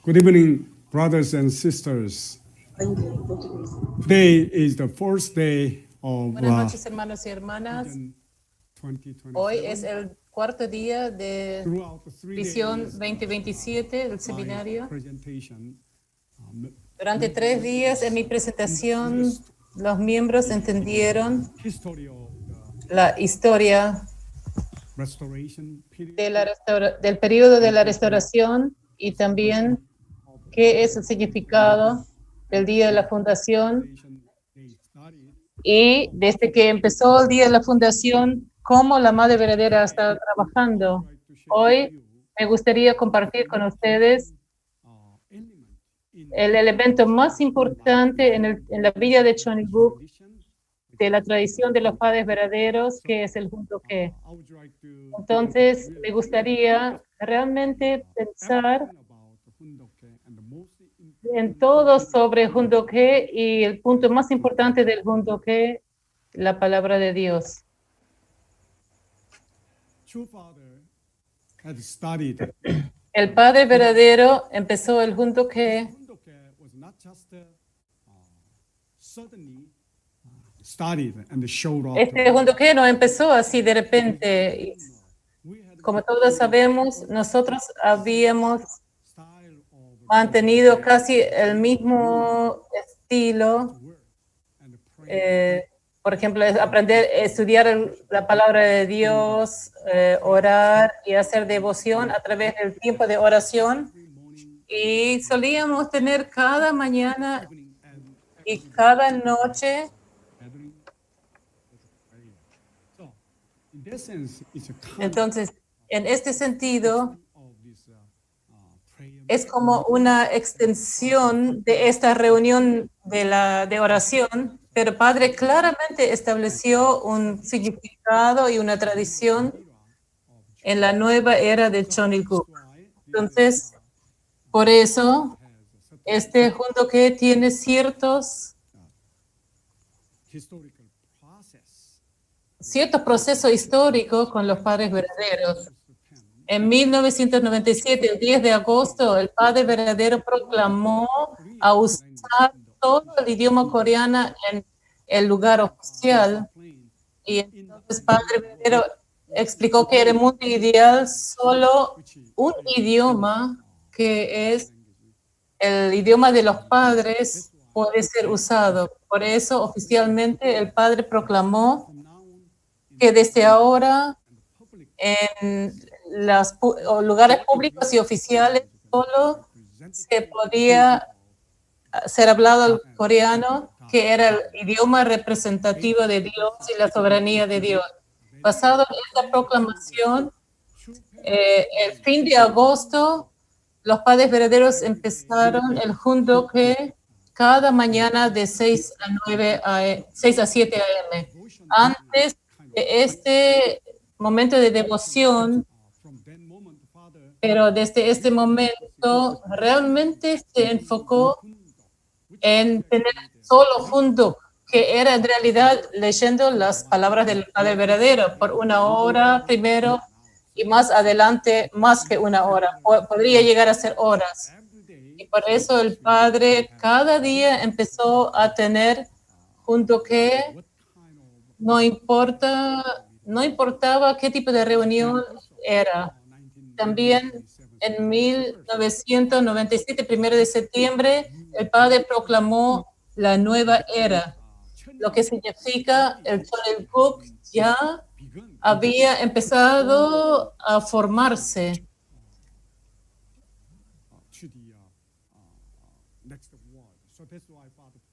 Good evening, brothers and sisters. Today is the first day of Buenas noches, hermanos y hermanas. 2027. Hoy es el cuarto día de Throughout the 3 Visión days 2027 del my seminario. presentation, Durante 3 días en mi presentación, los miembros entendieron history of the la historia restoration period, del periodo de la restauración y también qué es el significado del día de la fundación. they started Y desde que empezó el día de la fundación, cómo la Madre Verdadera ha estado trabajando. Hoy me gustaría compartir con ustedes element in el elemento más importante en la vida de Chonibuk, de la tradición de los padres verdaderos, que es el Juntoque. I would like to Entonces, me gustaría realmente pensar about the Hundoke and the most en todo sobre Juntoque y el punto más importante del Juntoque, la palabra de Dios. true father had studied. El Padre verdadero empezó el Juntoque. Hundoke was not just suddenly started and showed up. Este Juntoque no empezó así de repente. We had Como todos sabemos, nosotros habíamos style of mantenido casi el mismo estilo. work and pray. Por ejemplo, es aprender, estudiar la palabra de Dios, orar y hacer devoción a través del tiempo de oración. Every morning, Y solíamos tener cada mañana evening, and y cada noche. gathering with prayer. So, in that sense, it's a kind Entonces, en este sentido, of this prayer. es como una extensión de esta reunión de oración, pero Padre claramente estableció un significado y una tradición en la nueva era de Chonilguk. Entonces, por eso, este Juntoque tiene cierto proceso histórico con los padres verdaderos. En 1997, el 10 de agosto, el Padre verdadero proclamó a usar todo el idioma coreano en el lugar oficial. Y entonces Padre verdadero explicó que en el mundo ideal solo un idioma, que es el idioma de los padres, puede ser usado. Por eso, oficialmente, el Padre proclamó que desde ahora en los lugares públicos y oficiales solo se podía ser hablado el coreano, que era el idioma representativo de Dios y la soberanía de Dios. Basado en esta proclamación, el fin de agosto, los padres verdaderos empezaron el Juntoque cada mañana de 6 a 7 a.m. Antes de este momento de devoción, pero desde este momento realmente se enfocó en tener solo Juntoque, que era en realidad leyendo las palabras del Padre verdadero por 1 hora primero y más adelante más que 1 hora. Podría llegar a ser horas. Y por eso el Padre cada día empezó a tener Juntoque. No importaba qué tipo de reunión era. También en 1997, 1 de septiembre, el Padre proclamó la nueva era, lo que significa el Chonilguk ya había empezado a formarse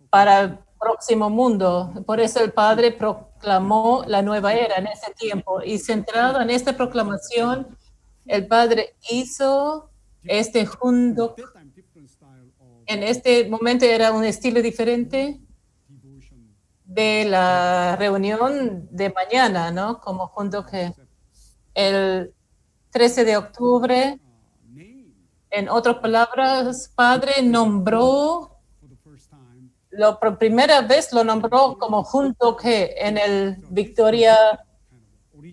para el próximo mundo. Por eso el Padre proclamó la nueva era en ese tiempo. Y centrado en esta proclamación, el Padre hizo este Juntoque. En este momento era un estilo diferente de la reunión de mañana, ¿no? Como Juntoque. El 13 de octubre, en otras palabras, Padre nombró, por primera vez lo nombró como Juntoque en el Victoria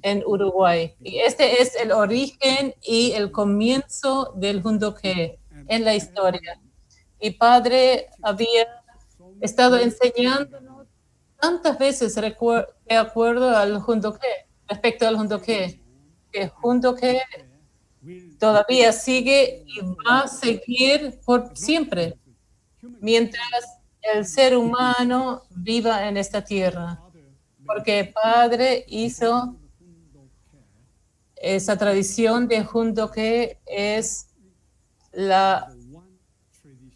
en Uruguay. Y este es el origen y el comienzo del Juntoque. en la historia. Y Padre había estado enseñándonos tantas veces de acuerdo al Jundoque, respecto al Jundoque, que Jundoque todavía sigue y va a seguir por siempre, mientras el ser humano viva en esta tierra. Porque Padre hizo esa tradición de Jundoque es la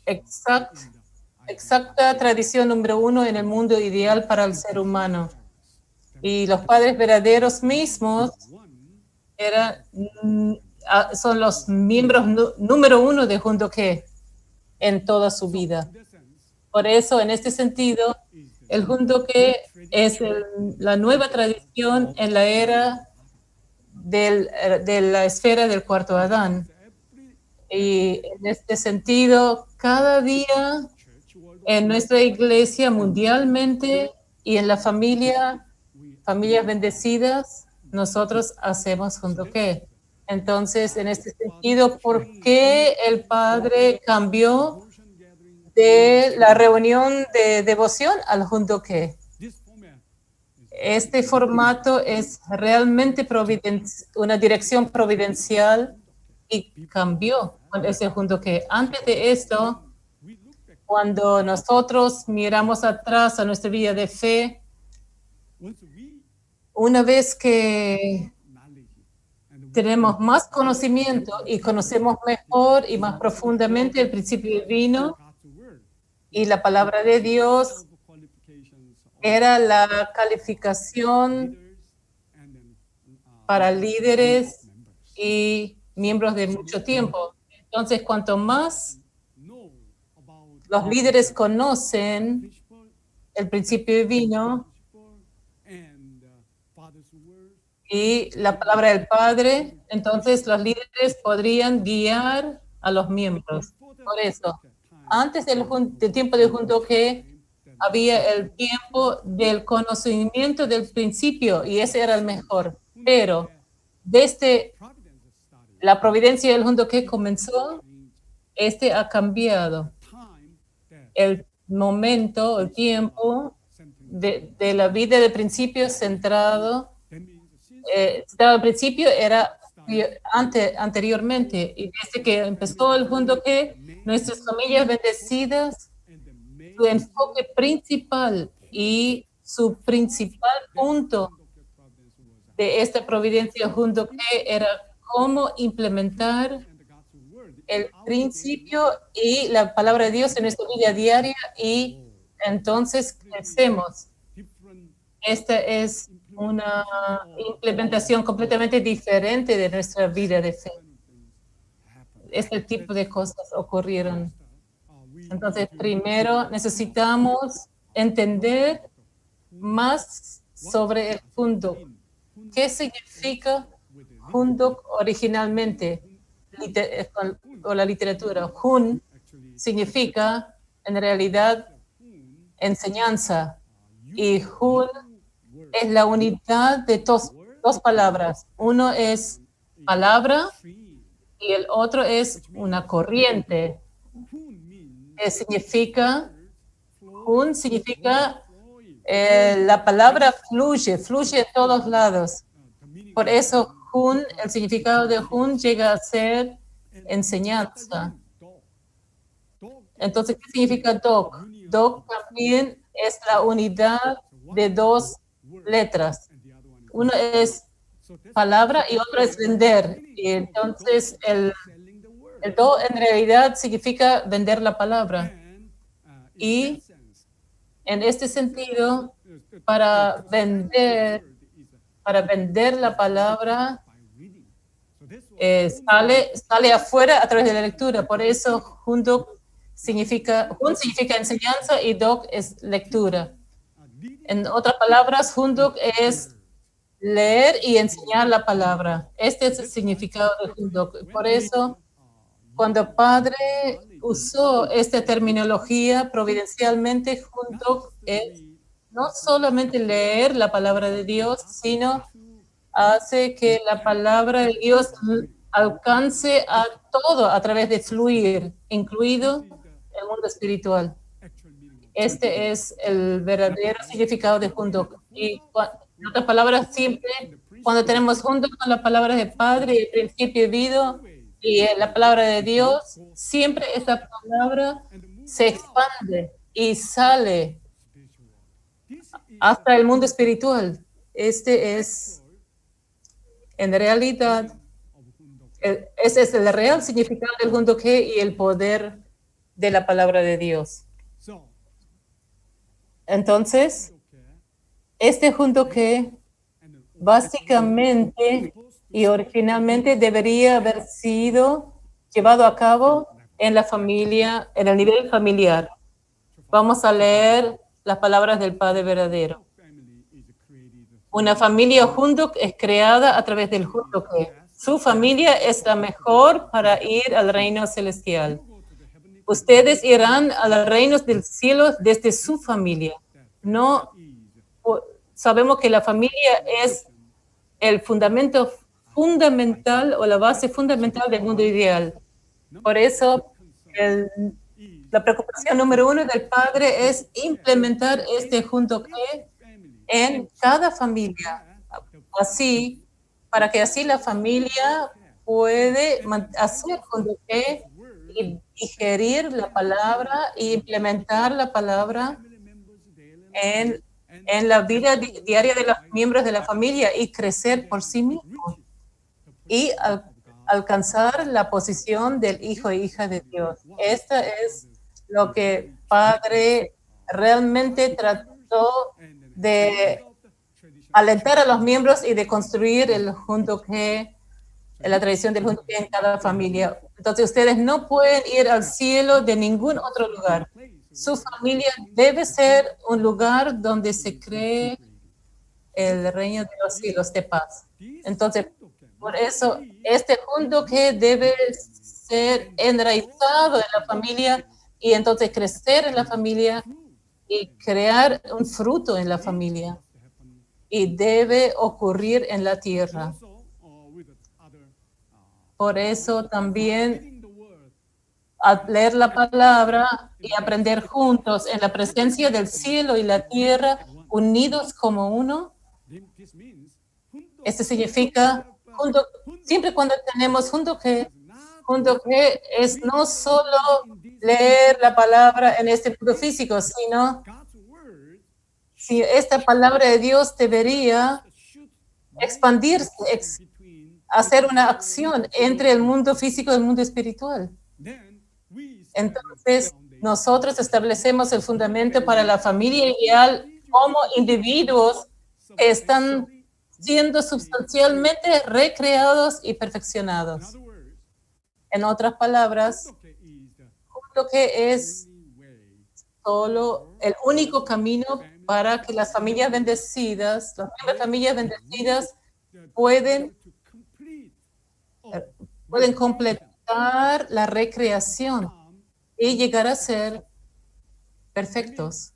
exacta tradición número uno en el mundo ideal para el ser humano. Y los padres verdaderos mismos son los miembros número uno de Jundoque en toda su vida. Por eso, en este sentido, el Jundoque es la nueva tradición en la era de la esfera del cuarto Adán. Y en este sentido, cada día en nuestra iglesia mundialmente y en la familias bendecidas, nosotros hacemos Jundoque. Entonces, en este sentido, ¿por qué el Padre cambió de la reunión de devoción al Jundoque? Este formato es realmente una dirección providencial y cambió con ese Jundoque. Antes de esto, cuando nosotros miramos atrás a nuestra vida de fe, una vez que tenemos más conocimiento y conocemos mejor y más profundamente el principio divino y la palabra de Dios, era la calificación para líderes y miembros de mucho tiempo. Entonces, cuanto más los líderes conocen el principio divino y la palabra del Padre, entonces los líderes podrían guiar a los miembros. Por eso, antes del tiempo de Jundoque, había el tiempo del conocimiento del principio y ese era el mejor. Pero desde la providencia del Jundoque comenzó, este ha cambiado. El momento, el tiempo de la vida de principio centrado, al principio era anteriormente, y desde que empezó el Jundoque, nuestras familias bendecidas, su enfoque principal y su principal punto de esta providencia Jundoque era cómo implementar el principio y la palabra de Dios en nuestra vida diaria y entonces crecemos. Esta es una implementación completamente diferente de nuestra vida de fe. Este tipo de cosas ocurrieron. Entonces, primero necesitamos entender más sobre el Jundoc. ¿Qué significa Jundoc originalmente? O la literatura. Jun significa, en realidad, enseñanza. Y Jun es la unidad de dos palabras. Uno es palabra y el otro es una corriente. Jun significa la palabra fluye en todos lados. Por eso Jun, el significado de Jun llega a ser enseñanza. Entonces, ¿qué significa Doc? Doc también es la unidad de dos letras. Uno es palabra y otro es vender. Y entonces el Do en realidad significa vender la palabra. Y en este sentido, para vender la palabra, sale afuera a través de la lectura. Por eso Jun significa enseñanza y Doc es lectura. En otras palabras, Jundoc es leer y enseñar la palabra. Este es el significado de Jundoc. Por eso, cuando Padre usó esta terminología providencialmente, Jundoc es no solamente leer la palabra de Dios, sino hace que la palabra de Dios alcance a todo a través de fluir, incluido el mundo espiritual. Este es el verdadero significado de junto. Y en otras palabras, siempre cuando tenemos junto con las palabras de Padre, el principio y vida, y la palabra de Dios, siempre esa palabra se expande y sale hasta el mundo espiritual. Este es, en realidad, ese es el real significado del junto que y el poder de la palabra de Dios. Entonces, este junto que básicamente y originalmente debería haber sido llevado a cabo en la familia, en el nivel familiar. Vamos a leer las palabras del Padre verdadero. Una familia junto es creada a través del junto que. Su familia es la mejor para ir al reino celestial. Ustedes irán a los reinos del cielo desde su familia. No sabemos que la familia es el fundamento fundamental o la base fundamental del mundo ideal. Por eso, la preocupación número uno del Padre es implementar este junto que en cada familia. Así, para que así la familia puede hacer junto que y digerir la palabra e implementar la palabra en la vida diaria de los miembros de la familia y crecer por sí mismos y alcanzar la posición del hijo e hija de Dios. Esto es lo que Padre realmente trató de alentar a los miembros y de construir el junto que, la tradición del junto que en cada familia. Entonces ustedes no pueden ir al cielo de ningún otro lugar. Su familia debe ser un lugar donde se cree el reino de los cielos de paz. Entonces, por eso, este junto que debe ser enraizado en la familia y entonces crecer en la familia y crear un fruto en la familia. Y debe ocurrir en la tierra. Por eso también al leer la palabra y aprender juntos en la presencia del cielo y la tierra, unidos como uno, esto significa, siempre cuando tenemos junto que es no solo leer la palabra en este mundo físico, sino si esta palabra de Dios debería expandirse, hacer una acción entre el mundo físico y el mundo espiritual. Entonces, nosotros establecemos el fundamento para la familia ideal como individuos que están siendo sustancialmente recreados y perfeccionados. En otras palabras, lo que es solo el único camino para que las familias bendecidas, las familias bendecidas pueden completar la recreación y llegar a ser perfectos.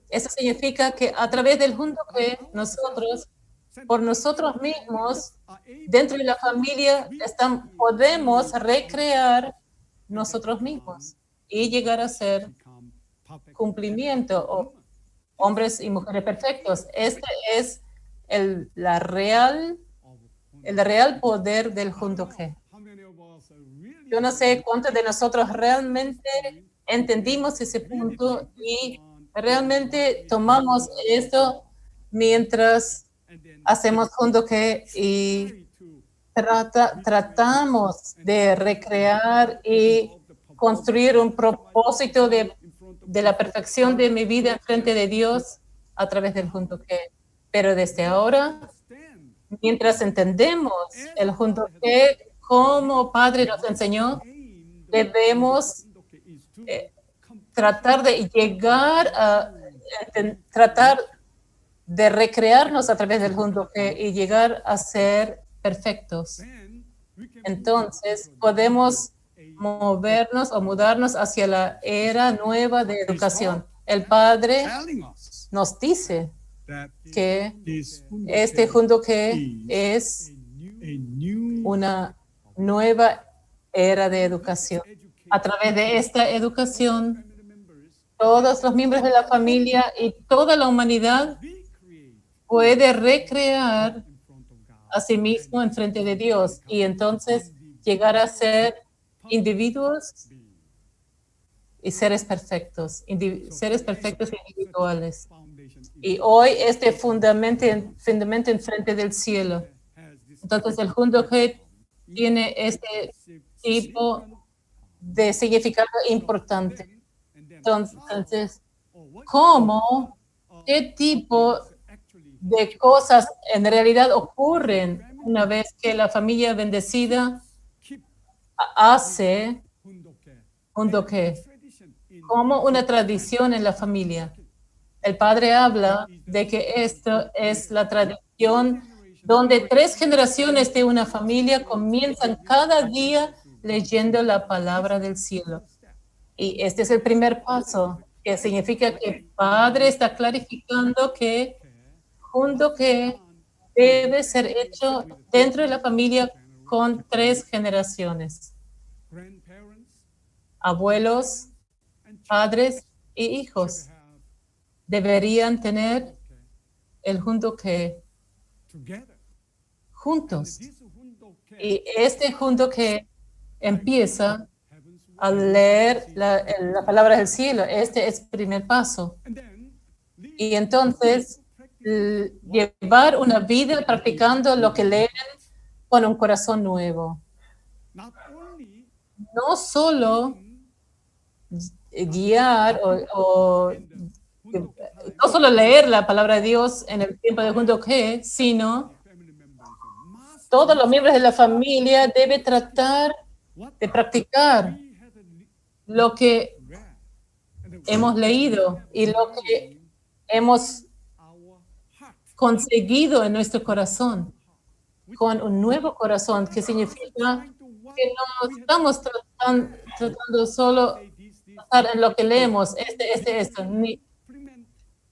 Eso significa que a través del junto que nosotros, por nosotros mismos, dentro de la familia, podemos recrear nosotros mismos y llegar a ser cumplimiento o hombres y mujeres perfectos. Este es el real poder del junto que. Yo no sé cuántos de nosotros realmente entendimos ese punto y realmente tomamos esto mientras hacemos junto que y tratamos de recrear y construir un propósito de la perfección de mi vida en frente de Dios a través del junto que. Pero desde ahora, mientras entendemos el junto que como Padre nos enseñó, debemos tratar de llegar a tratar de recrearnos a través del junto que y llegar a ser perfectos. Entonces, podemos movernos o mudarnos hacia la era nueva de educación. El Padre nos dice que este junto que es nueva era de educación. A través de esta educación, todos los miembros de la familia y toda la humanidad puede recrear a sí mismo en frente de Dios y entonces llegar a ser individuos y seres perfectos individuales. Y hoy este fundamento en frente del cielo. Entonces el Jundoke tiene este tipo de significado importante. Entonces, qué tipo de cosas en realidad ocurren una vez que la familia bendecida hace Jundoke como una tradición en la familia? El padre habla de que esto es la tradición donde 3 generaciones de una familia comienzan cada día leyendo la palabra del cielo. Y este es el primer paso, que significa que el padre está clarificando que Jundoke debe ser hecho dentro de la familia con 3 generaciones: abuelos, padres y hijos. Deberían tener el Jundoke juntos. Y este Jundoke empieza a leer la palabra del cielo. Este es el primer paso. Y entonces, llevar una vida practicando lo que leen con un corazón nuevo. No solo guiar no solo leer la palabra de Dios en el tiempo de Jundoke, sino todos los miembros de la familia deben tratar de practicar lo que hemos leído y lo que hemos conseguido en nuestro corazón, con un nuevo corazón, que significa que no estamos tratando solo de estar en lo que leemos, esto.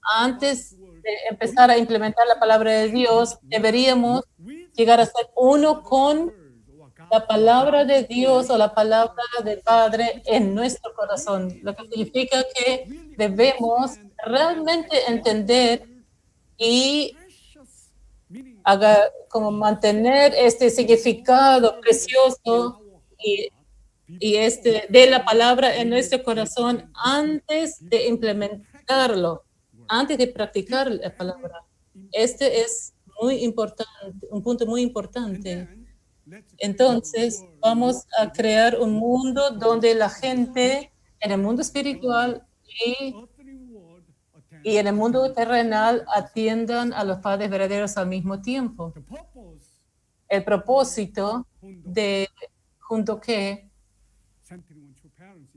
Antes de empezar a implementar la palabra de Dios, deberíamos llegar a ser uno con la palabra de Dios o la palabra del Padre en nuestro corazón, lo que significa que debemos realmente entender y como mantener este significado precioso y de la palabra en nuestro corazón antes de implementarlo, antes de practicar la palabra. Este es muy importante, un punto muy importante. Entonces, vamos a crear un mundo donde la gente en el mundo espiritual y en el mundo terrenal atiendan a los padres verdaderos al mismo tiempo. El propósito de Jundoke,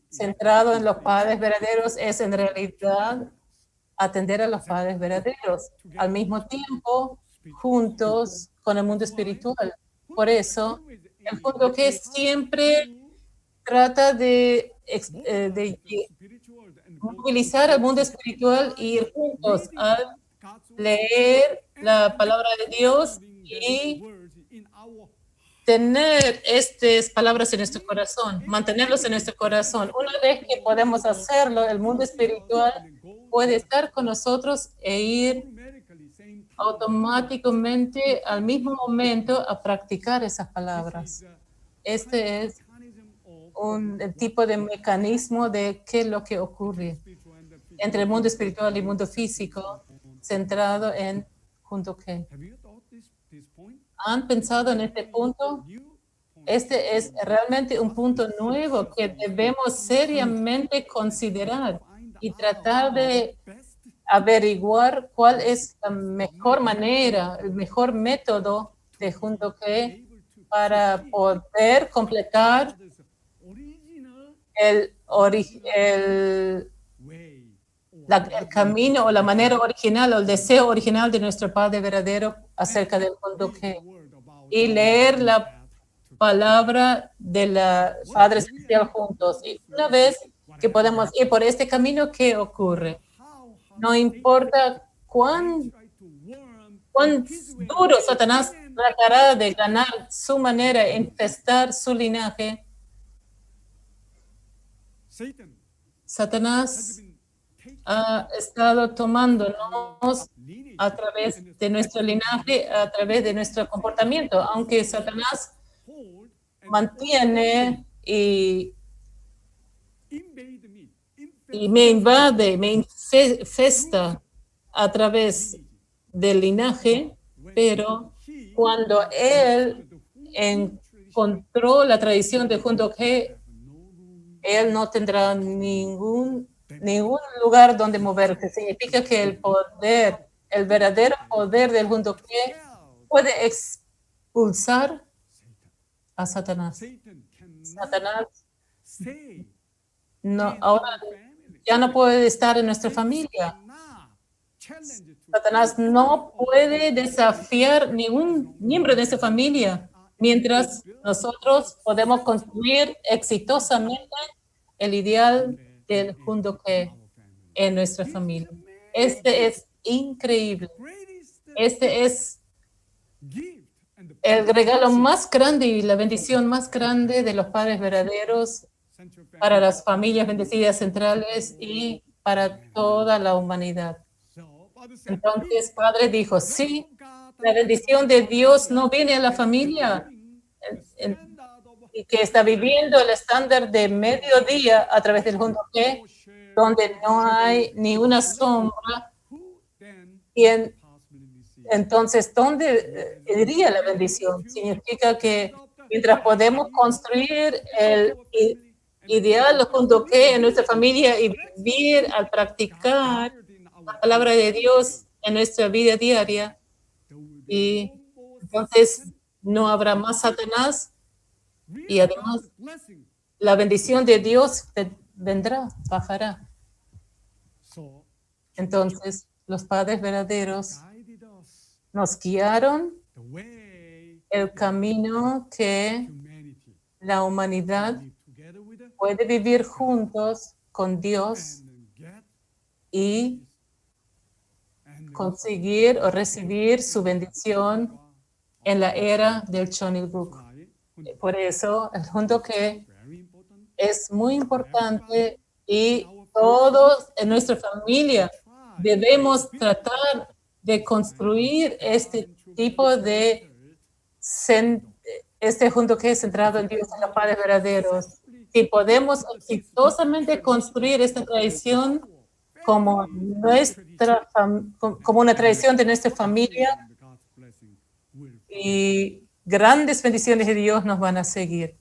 centrado en los padres verdaderos, es en realidad atender a los padres verdaderos, al mismo tiempo, juntos con el mundo espiritual. Por eso, el Jundoke siempre trata de movilizar al mundo espiritual y ir juntos a leer la palabra de Dios y tener estas palabras en nuestro corazón, mantenerlos en nuestro corazón. Una vez que podemos hacerlo, el mundo espiritual puede estar con nosotros e ir automáticamente al mismo momento a practicar esas palabras. Este es el tipo de mecanismo de qué es lo que ocurre entre el mundo espiritual y el mundo físico, centrado en Jundoke. ¿Han pensado en este punto? Este es realmente un punto nuevo que debemos seriamente considerar y tratar de averiguar cuál es la mejor manera, el mejor método de Jundoke para poder completar el camino o la manera original o el deseo original de nuestro Padre verdadero acerca del Jundoke y leer la palabra de la Padre Celestial juntos. Y una vez que podemos ir por este camino, ¿qué ocurre? No importa cuán cuán duro Satanás tratará de ganar su manera, infestar su linaje. Satan Satanás has been taking ha estado tomándonos lineage a través de nuestro linaje, a través de nuestro comportamiento, aunque Satanás hold and mantiene invade me, y me invade, me infesta a través del linaje, pero cuando él encontró la tradición de Junto G, él no tendrá ningún lugar donde moverse. Significa que el poder, el verdadero poder del Junto G puede expulsar a Satanás. Satan cannot Satanás stay no, in ahora our family. ya no puede estar en nuestra familia. Cannot challenge to Satanás no puede desafiar ningún miembro de esa familia, mientras nosotros podemos construir exitosamente el ideal del Junto G en nuestra familia. Este es increíble. greatest Este es gift and the el regalo más grande y la bendición más grande de los padres verdaderos central family. para las familias bendecidas centrales y para toda la humanidad. So, Father said, Entonces, Padre dijo, sí, la bendición de Dios no viene a la familia y que está viviendo el estándar de mediodía a través del Junto G, donde no hay ni una sombra. who then Y possibly receive? entonces, ¿dónde iría la bendición? Significa que mientras podemos construir el ideal Junto G en nuestra familia y vivir al practicar la palabra de Dios en nuestra vida diaria, y entonces no habrá más Satanás y además Blessing. la bendición de Dios vendrá, bajará. So, Entonces los padres verdaderos guided us nos guiaron the way el camino que humanity la humanidad live together with us puede vivir juntos con Dios and get y and conseguir o recibir su bendición en la era del Chonilbuk. why Por eso, el Junto G very important es muy importante y todos en nuestra familia debemos tratar de construir este tipo de este Junto G centrado en Dios y los padres verdaderos. Si podemos exitosamente construir esta tradición como como una tradición de nuestra familia, God's blessing will y grandes bendiciones de Dios nos van a seguir.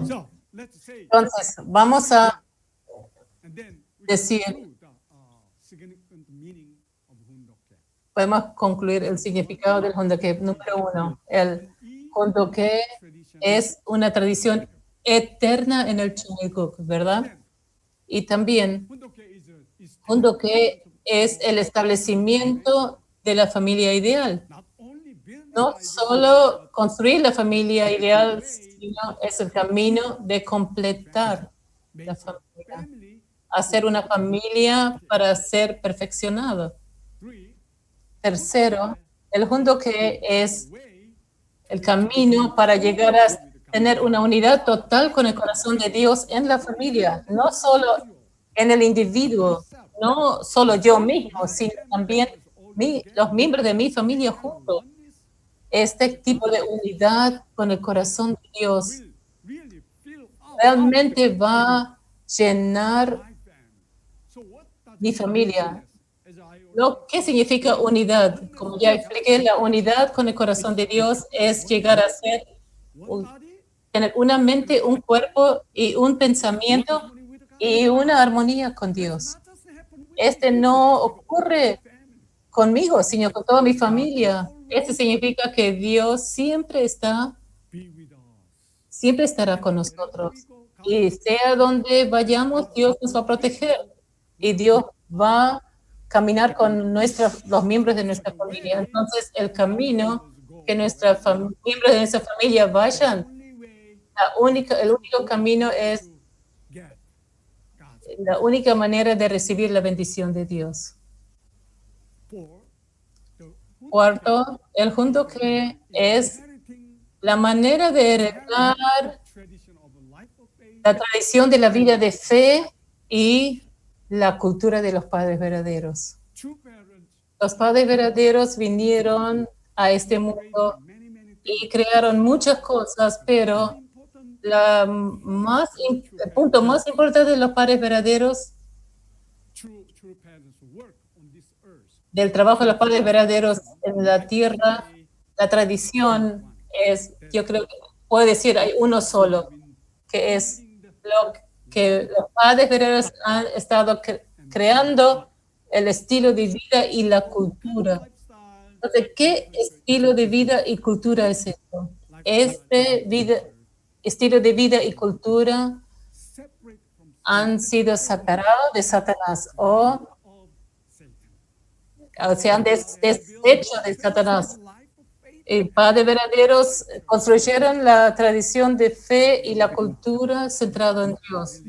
so let's say Entonces, vamos a and then we decir, conclude the significant meaning of Hundokya. podemos concluir el significado del Junto G. Número uno, el Junto G es una tradición eterna en el Chonilguk, ¿verdad? Y también Hundokya is Junto G es el establecimiento de la familia ideal. not only building No solo construir la familia ideal, sino es el camino de completar la familia, family. hacer una familia para ser perfeccionada. 3, Tercero, el Junto G es way el camino para llegar a tener una unidad total con el corazón de Dios en la familia, no solo en el individuo, no solo yo mismo, sino también los miembros de mi familia juntos. Este tipo de unidad con el corazón de Dios really fill up realmente va a llenar my family. So what does mi familia. as I ¿Qué significa unidad? Como ya expliqué, la unidad con el corazón de Dios es llegar a ser, one body tener una mente, un cuerpo y un pensamiento y una armonía con Dios. doesn't happen with Este no ocurre conmigo, sino con toda mi familia. Este significa que Dios siempre be with us. estará con nosotros. Y sea donde vayamos, Dios nos va a proteger. Y Dios va a caminar con los miembros de nuestra familia. Entonces, el camino que miembros de nuestra familia vayan, Only way el único camino es get God's la única manera de recibir la bendición de Dios. Cuarto, el junto que es la manera de heredar la tradición de la vida de fe y la cultura de los padres verdaderos. Los padres verdaderos vinieron a este mundo y crearon muchas cosas, pero el punto más importante de los padres verdaderos, del trabajo de los padres verdaderos en la tierra, la tradición es, yo creo que puedo decir, hay uno solo, que es lo que los padres verdaderos han estado creando el estilo de vida y la cultura. Entonces, ¿qué estilo de vida y cultura es esto? Estilo de vida y cultura han sido separados de Satanás o se han deshecho de Satanás. El padres verdaderos construyeron la tradición de fe y la cultura centrada en Dios,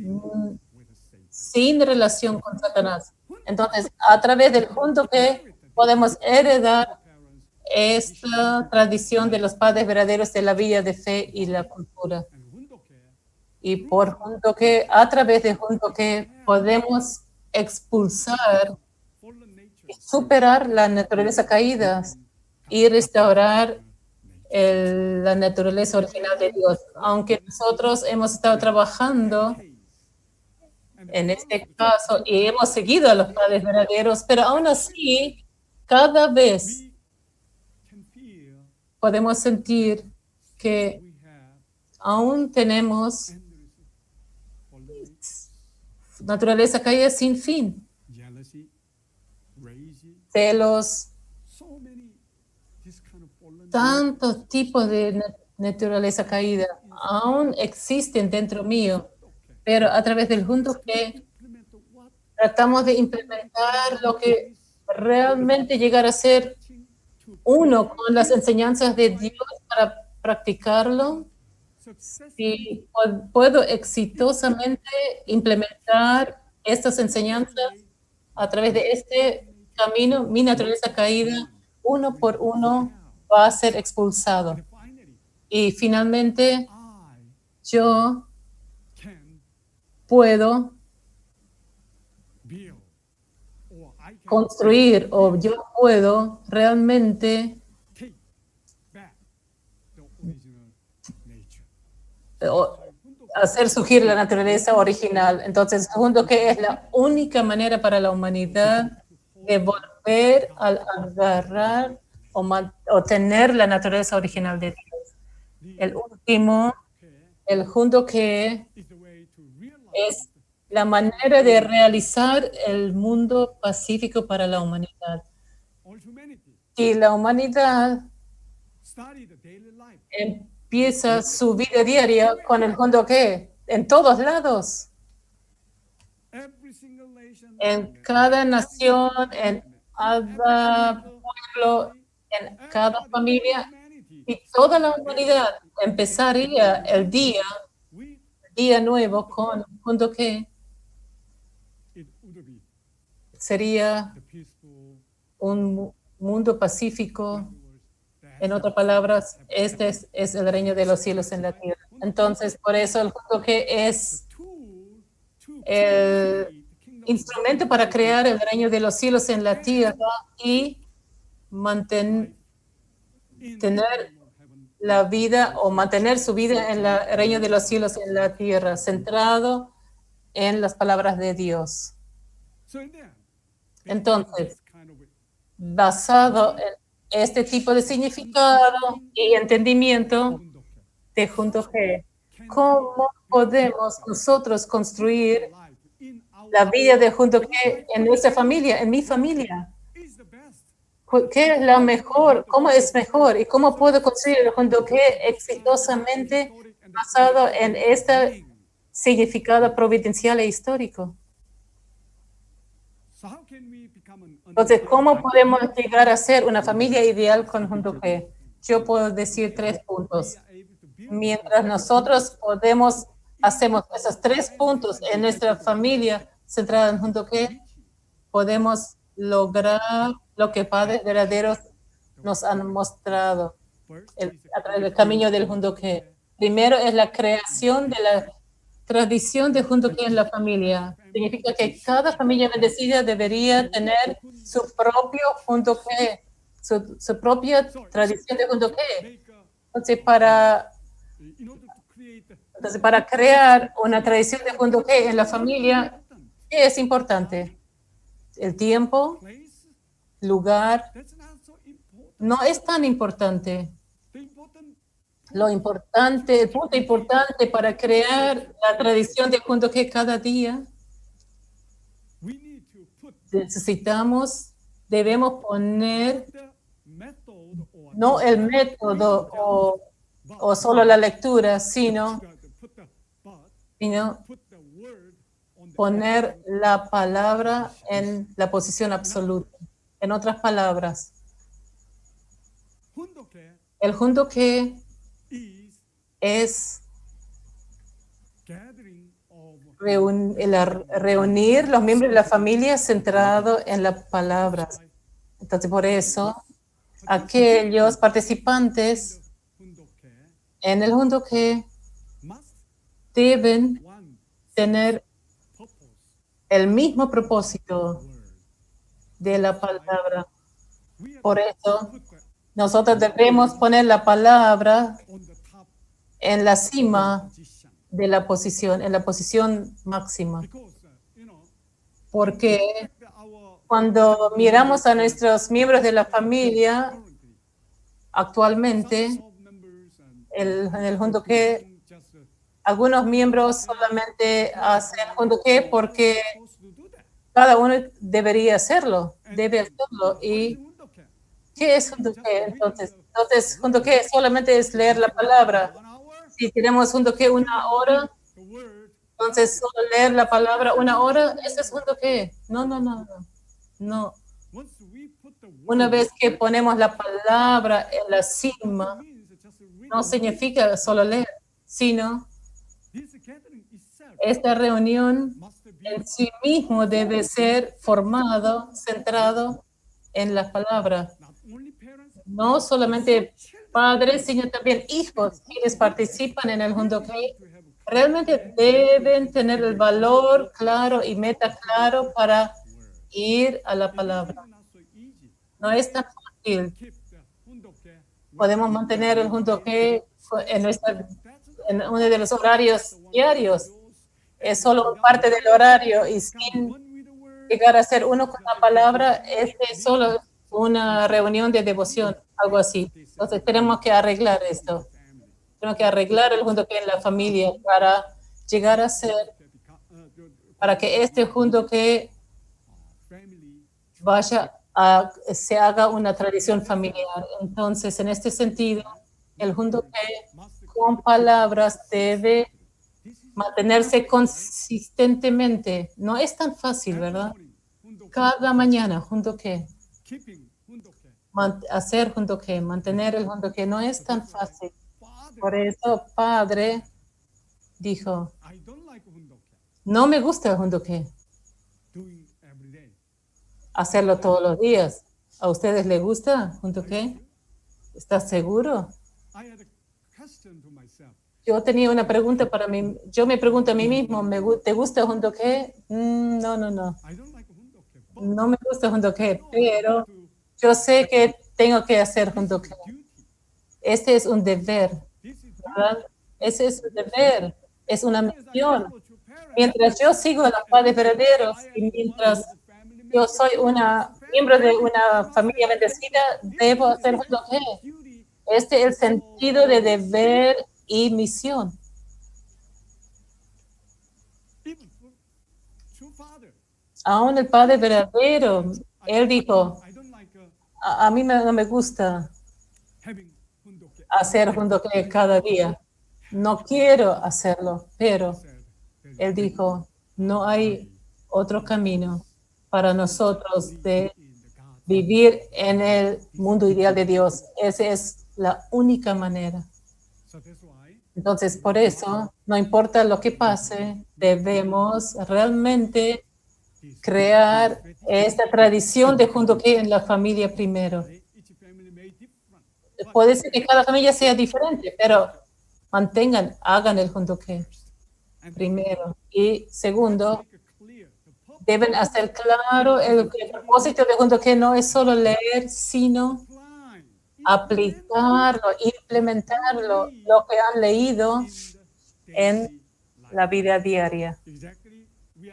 sin relación con Satanás. Entonces, a través del junto que podemos heredar esta tradición de los padres verdaderos de la vida de fe y la cultura. Y por junto que, a través de junto que podemos expulsar y superar la naturaleza caída y restaurar la naturaleza original de Dios. Aunque nosotros hemos estado trabajando en este caso y hemos seguido a los padres verdaderos, pero aún así, cada vez podemos sentir que aún tenemos naturaleza caída sin fin. Celos, tantos tipos de naturaleza caída aún existen dentro mío, pero a través del junto que tratamos de implementar lo que realmente llegar a ser uno con las enseñanzas de Dios para practicarlo, y puedo exitosamente implementar estas enseñanzas a través de este camino, mi naturaleza caída, uno por uno, va a ser expulsado. Y finalmente, yo puedo construir o yo puedo realmente hacer surgir la naturaleza original. Entonces, junto que es la única manera para la humanidad de volver a agarrar o tener la naturaleza original de Dios. El último, el junto que es la manera de realizar el mundo pacífico para la humanidad. Y la humanidad empieza su vida diaria con el junto que en todos lados, en cada nación, en cada pueblo, en cada familia, y toda la humanidad empezaría el día nuevo con junto que sería un mundo pacífico. En otras palabras, este es el reino de los cielos en la tierra. Entonces, por eso el junto que es el instrumento para crear el reino de los cielos en la tierra y tener la vida o mantener su vida en el reino de los cielos en la tierra, centrado en las palabras de Dios. Entonces, basado en este tipo de significado y entendimiento de junto que, ¿cómo podemos nosotros construir la vida de junto que en nuestra familia, en mi familia? ¿Qué es la mejor? ¿Cómo es mejor? ¿Y cómo puedo construir el junto que exitosamente basado en este significado providencial e histórico? Entonces, ¿cómo podemos llegar a ser una familia ideal con junto que? Yo puedo decir 3 puntos. Mientras nosotros hacemos esos 3 puntos en nuestra familia centrada en junto que, podemos lograr lo que padres verdaderos nos han mostrado First a is través del camino del Jundoque. Primero es la creación de la tradición de Jundoque en la familia. Significa que cada familia bendecida debería tener su propio Jundoque, su propia tradición de Jundoque. make a, Entonces, para crear una tradición de Jundoque en la familia, ¿qué es importante? El tiempo, place, lugar, that's not so important. no es tan importante. The important Lo importante, el punto importante para crear la tradición de Jundoque cada día, we need to put debemos poner the method or no el método o solo la lectura, sino put the but put the word on the poner la palabra en la posición absoluta. En otras palabras, Jundoke el Jundoque is es gathering of reunir los miembros de la familia centrado en las palabras. Entonces, por eso, aquellos participantes Jundoke en el Jundoque must deben one tener purpose el mismo propósito word. de la palabra. We are Por eso, put the nosotros debemos poner la palabra on the top en la cima position de la posición, en la posición máxima. because Porque our cuando miramos a nuestros miembros de la familia, currently actualmente, some members and en el Jundoque, just algunos miembros solamente hacen Jundoque porque supposed to do that. cada uno debería hacerlo, debe hacerlo. ¿Y Jundoke qué es Jundoque? Entonces, Jundoque solamente es leer la palabra. 1 hour Si tenemos Jundoque 1 hora, the word entonces solo leer la palabra 1 hora, ¿eso es Jundoque? No. once we put the word Una vez que ponemos la palabra en la cima, means just read no significa solo leer, sino this gathering itself esta reunión must be en sí mismo debe ser formado, centrado en la palabra. not only parents No solamente padres, sino también hijos quienes participan en el Jundoque. to have Realmente deben tener el valor claro y meta claro para ir a la palabra. not so easy. No es tan fácil. Keep the Jundoke Podemos mantener el Jundoque en uno de los horarios diarios. Es solo parte del horario y sin one with the word llegar a ser uno con la palabra, este es solo una reunión de devoción, algo así. Entonces tenemos que arreglar esto. Tenemos que arreglar el Jundoque en la familia para llegar a ser, para que este Jundoque family se haga una tradición familiar. Entonces, en este sentido, el Jundoque con palabras debe mantenerse consistentemente. No es tan fácil, ¿verdad? Jundoke Cada mañana, Jundoque, keeping Jundoke hacer Jundoque, mantener el Jundoque no es tan fácil. father Por eso, padre dijo, I don't like Jundoke no me gusta el Jundoque, doing every day. hacerlo todos los días. ¿A ustedes les gusta Jundoque? ¿Estás seguro? I had a question to myself. Yo tenía una pregunta para mí. Yo me pregunto a mí mismo, ¿te gusta Jundoque? No. I don't like Jundoke, but No me gusta Jundoque, pero yo sé que tengo que hacer Jundoque. duty. Este es un deber, This is ¿verdad? Ese es un deber, es una misión. to parents. Mientras yo sigo a los padres verdaderos y mientras yo soy miembro de una familia bendecida, debo hacer Jundoque. Duty, Este es el sentido de deber y misión. even for true father. Aún el padre verdadero, él dijo, I don't like a mí no me gusta having Jundoke. hacer Jundoque cada día. No quiero hacerlo, pero él dijo, no hay otro camino para nosotros de In the God. vivir en el mundo ideal de Dios. Esa es la única manera. So that's why Entonces, por eso, no importa lo que pase, debemos realmente crear esta tradición de Jundoque en la familia primero. each family may differ. puede ser que cada familia sea diferente, pero hagan el junto que primero. Y segundo, deben hacer claro el propósito de junto que no es solo leer, sino aplicarlo, implementarlo, lo que han leído en la vida diaria.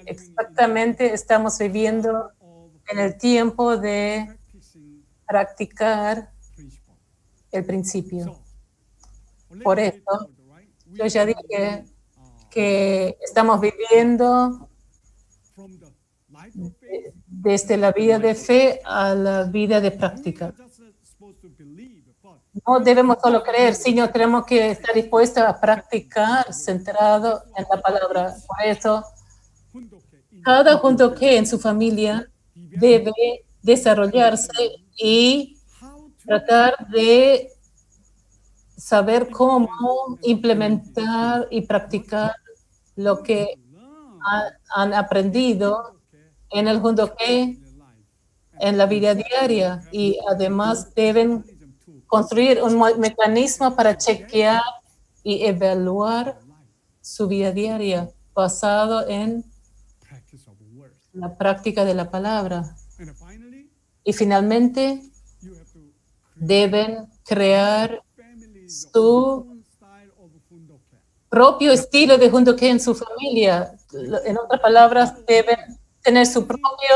Exactamente, estamos viviendo en el tiempo de practicar el principio. Por eso, yo ya dije que estamos viviendo desde la vida de fe a la vida de práctica. No debemos solo creer, sino tenemos que estar dispuestos a practicar centrado en la palabra. Por eso, cada junto que en su familia debe desarrollarse y tratar de saber cómo implementar y practicar lo que han aprendido en el junto que en la vida diaria, y además deben construir un mecanismo para chequear y evaluar su vida diaria basado en la práctica de la palabra. Y finalmente deben crear su propio estilo de junto que en su familia. En otras palabras, deben tener su propia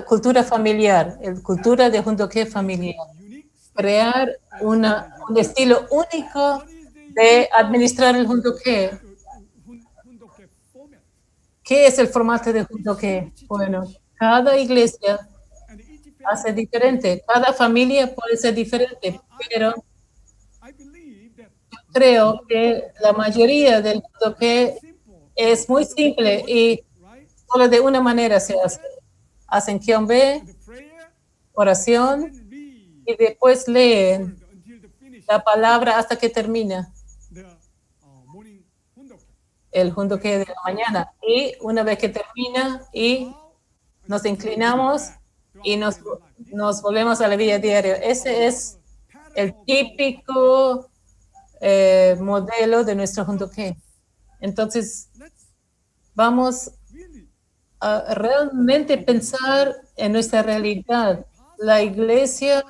cultura familiar, el cultura de junto que familiar. Crear un estilo único de administrar el junto que. ¿Qué es el formato de junto que? Bueno, cada iglesia hace diferente, cada familia puede ser diferente, pero yo creo que la mayoría del junto que es muy simple y solo de una manera se hace. Hacen Kyombe, oración, y después leen la palabra hasta que termina el junto que de la mañana. Y una vez que termina, y nos inclinamos y nos volvemos a la vida diaria. Ese es el típico modelo de nuestro junto que. Entonces, vamos a realmente pensar en nuestra realidad. La iglesia,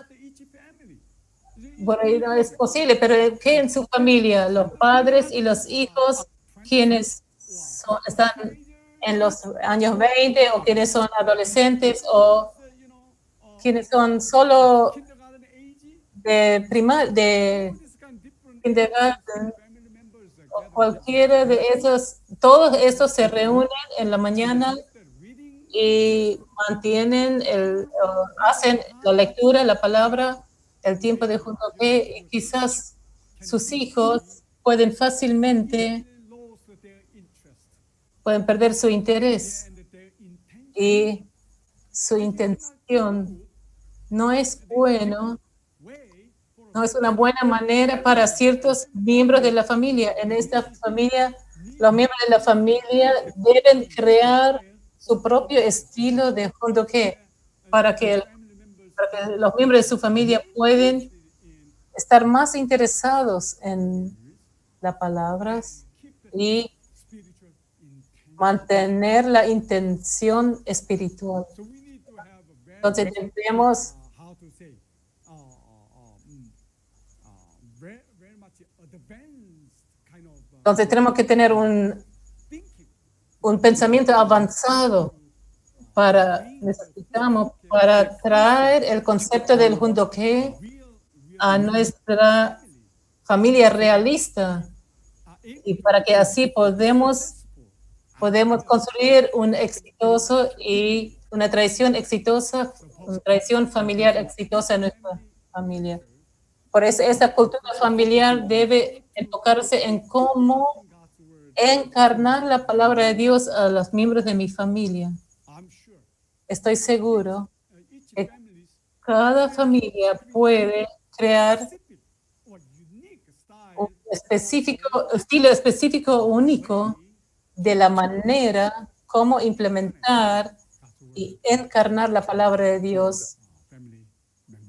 por ahí no es posible, pero ¿qué en su familia? Los padres y los hijos, quienes están en los años 20 o quienes son adolescentes o quienes son solo de kindergarten, o cualquiera de esos, todos esos se reúnen en la mañana y mantienen hacen la lectura, la palabra, el tiempo de junto que, y quizás sus hijos pueden fácilmente perder su interés, y su intención no es no es una buena manera para ciertos miembros de la familia. En esta familia, los miembros de la familia deben crear su propio estilo de junto que para que los miembros de su familia puedan estar más interesados en las palabras y mantener la intención espiritual. Entonces debemos tenemos que tener un pensamiento avanzado necesitamos para traer el concepto del junto que a nuestra familia realista, y para que así podemos construir un exitoso y una tradición exitosa, una tradición familiar exitosa en nuestra familia. Por eso esa cultura familiar debe enfocarse en cómo encarnar la palabra de Dios a los miembros de mi familia. Estoy seguro que cada familia puede crear un estilo específico único de la manera como implementar y encarnar la palabra de Dios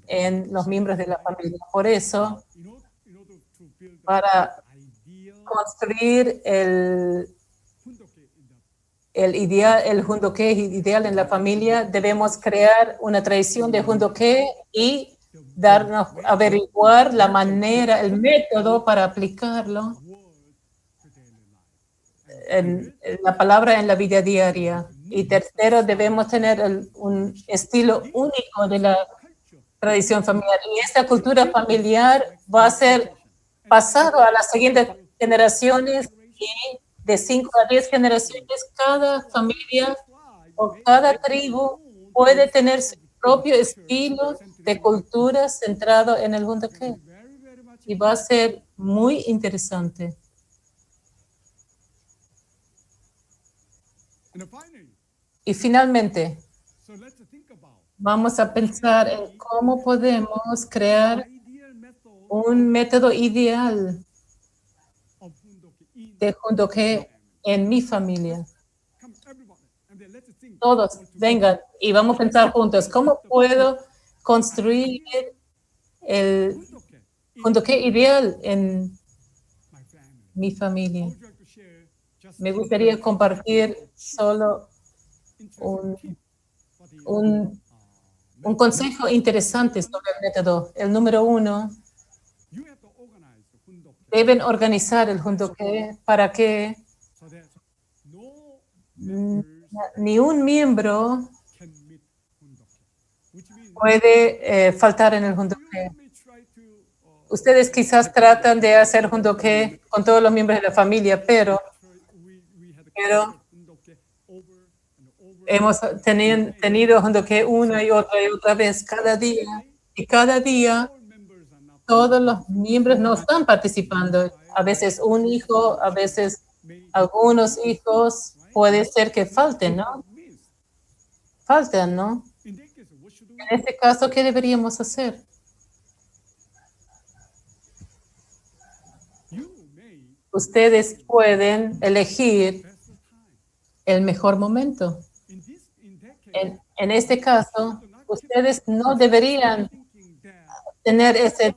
en los miembros de la familia. Por eso, in order to build para the ideal construir Hundoke in the el Jundoke ideal en la familia, debemos crear una tradición de Jundoke y darnos, averiguar la manera, el método para aplicarlo world to daily life. en la palabra en la vida diaria. Y tercero, debemos tener un estilo único de la Culture tradición familiar. Y esta cultura familiar va a ser pasado a las siguientes generaciones y de 5 a 10 generaciones, cada familia o cada tribu puede tener su propio estilo de cultura centrado en el Hundoke. very, very much. Y va a ser muy interesante. And finally, Y finalmente, so let's think about vamos a pensar en cómo podemos crear ideal method un método ideal of Hundoke in de Hundoke en mi familia. come everybody and then let's think Todos, vengan y vamos a pensar juntos, ¿cómo puedo construir el Hundoke in Hundoke ideal en my family. mi I familia? would like to share just Me gustaría compartir solo interesting tip for the un consejo interesante sobre el método. El número 1, you have to organize the Hundoke deben organizar el Hundoke para que so that no mm, members ni un miembro can meet Hundoke, which means puede faltar en el you Hundoke. may try to Ustedes quizás tratan de hacer Hundoke con todos los miembros de la familia, pero we had Pero Hundoke over and over hemos tenido Hundoke una y otra vez cada día. Y cada día all members are not todos los miembros no están participando. A veces un hijo, a veces algunos hijos, puede ser que falten, ¿no? missed. Faltan, ¿no? In that case, what should we En este caso, ¿qué deberíamos hacer? you may Ustedes pueden elegir best the time. el mejor momento. In that case, En este caso, ustedes no deberían thinking that tener ese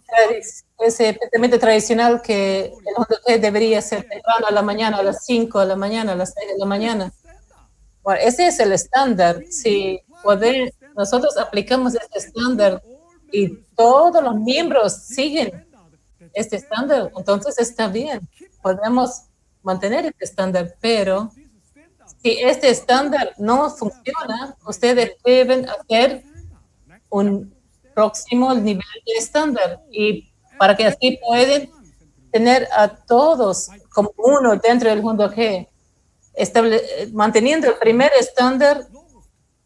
pensamiento tradicional que el Hundoke debería ser temprano a la mañana, a las 5 de la mañana, a las 6 de la mañana. Bueno, ese es el estándar. Si nosotros aplicamos este estándar y todos los miembros siguen este estándar, entonces está bien. Podemos mantener este estándar, pero si este estándar no funciona, ustedes deben hacer un próximo nivel de estándar y para que así pueden tener a todos como uno dentro del Hundoke, manteniendo el primer estándar.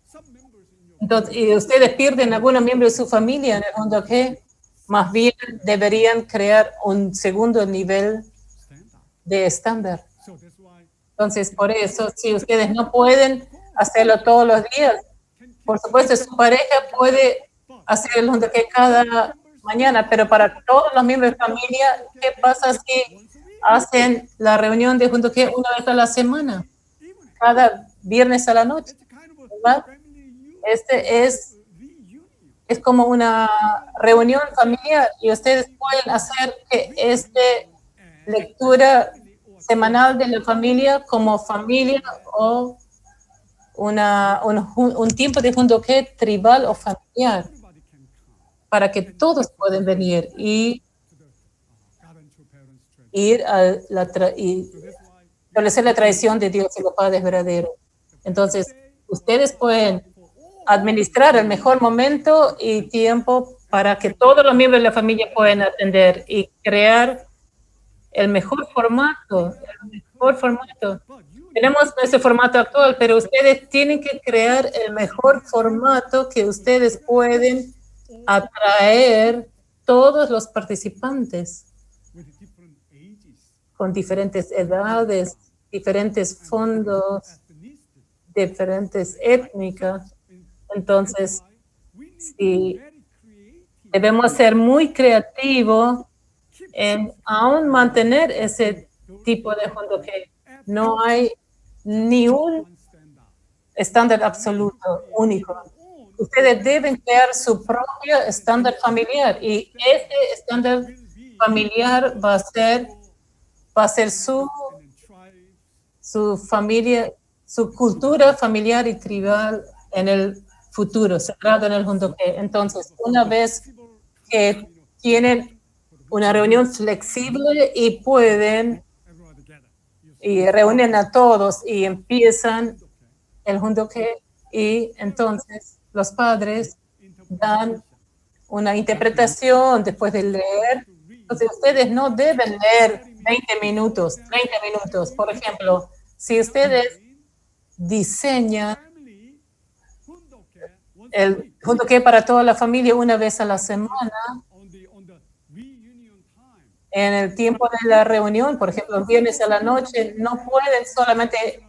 some members in your Entonces, y ustedes pierden algunos miembros de su familia en el Hundoke, más bien deberían crear un segundo nivel stand up. de estándar. So that's why Entonces, por eso, si ustedes no pueden hacerlo todos los días, por supuesto, su pareja puede hacer el Hundoke cada mañana, pero para todos los miembros de familia, ¿qué pasa si hacen la reunión de Hundoke una vez a la semana? Cada viernes a la noche, it's kind of ¿verdad? family Este reunion. es como una reunión familiar y ustedes pueden hacer que esta lectura semanal de la familia como familia o un tiempo de Hundoke tribal o familiar Everybody can come para que todos puedan venir y to the garden to parents tradition. ir a y So that's why establecer la tradición de Dios y los padres verdaderos. Entonces, ustedes pueden administrar el mejor momento y tiempo para que todos los miembros de la familia puedan atender y crear el mejor formato, el mejor formato. Tenemos ese formato actual, pero ustedes tienen que crear el mejor formato que ustedes pueden atraer todos los participantes with different ages, con diferentes edades, diferentes fondos, ethnicity. diferentes étnicas. Entonces, We need sí, to be very creative. debemos ser muy creativos en aún mantener ese tipo de Hundoke. No hay ni un One stand up. estándar absoluto, único. ustedes deben crear su propio estándar familiar y este estándar familiar va a ser su familia, su cultura familiar y tribal en el futuro, centrado en el Junto Que. Entonces, una vez que tienen una reunión flexible y pueden, y reúnen a todos y empiezan el Junto Que, y entonces los padres dan una interpretación después de leer. Entonces, ustedes no deben leer 20 minutos, 30 minutos. Por ejemplo, si ustedes diseñan el Junto Que para toda la familia una vez a la semana, en el tiempo de la reunión, por ejemplo, el viernes a la noche, no pueden solamente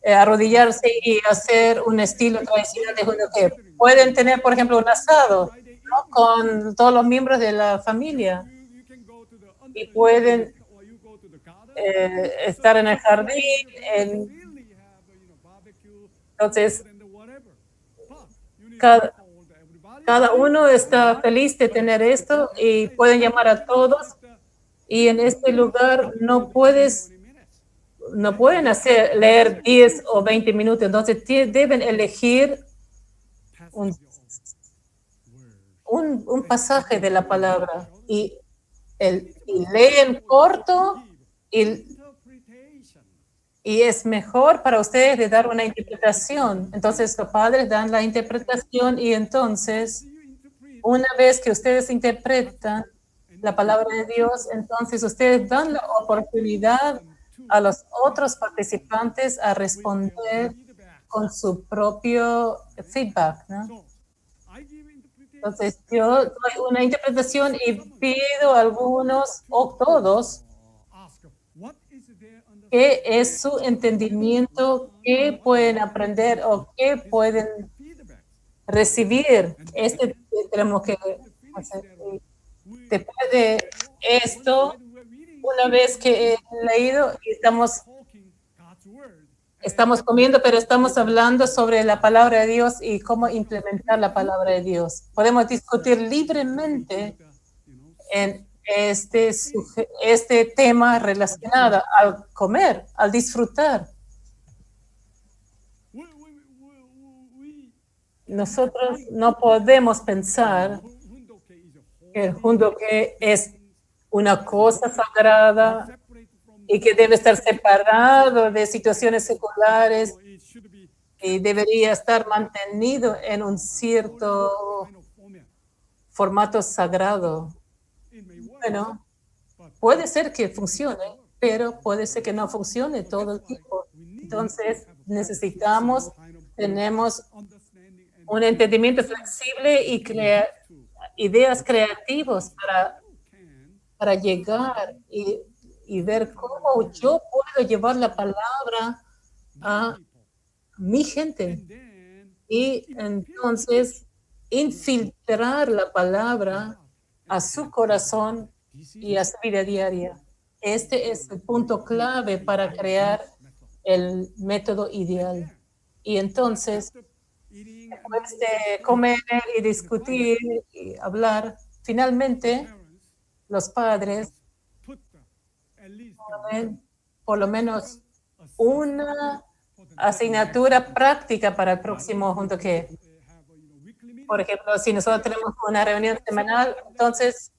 arrodillarse y hacer un estilo tradicional de Junto Que. Pueden tener, por ejemplo, un asado, ¿no?, con todos los miembros de la familia y pueden estar en el jardín. Entonces, cada uno está feliz de tener esto y pueden llamar a todos. Y en este lugar no pueden leer 10 o 20 minutos. Entonces deben elegir un pasaje de la palabra y leen corto y es mejor para ustedes de dar una interpretación. Entonces los padres dan la interpretación y entonces una vez que ustedes interpretan la palabra de Dios, entonces ustedes dan la oportunidad a los otros participantes a responder con su propio feedback, ¿no? Entonces yo doy una interpretación y pido a algunos o todos qué es su entendimiento, qué pueden aprender o qué pueden recibir. Tenemos que hacer. Después de esto, una vez que he leído, estamos comiendo, pero estamos hablando sobre la palabra de Dios y cómo implementar la palabra de Dios. Podemos discutir libremente en este tema relacionado al comer, al disfrutar. Nosotros no podemos pensar que el Junto Que es una cosa sagrada y que debe estar separado de situaciones seculares y debería estar mantenido en un cierto formato sagrado. Bueno, puede ser que funcione, pero puede ser que no funcione todo el tiempo. Entonces, tenemos un entendimiento flexible y ideas creativas para llegar y ver cómo yo puedo llevar la palabra a mi gente. Y entonces infiltrar la palabra a su corazón y a su vida diaria. Este es el punto clave para crear el método ideal. Y entonces, después de comer y discutir y hablar, finalmente los padres ponen por lo menos una asignatura práctica para el próximo Junto Que. Por ejemplo, si nosotros tenemos una reunión semanal, entonces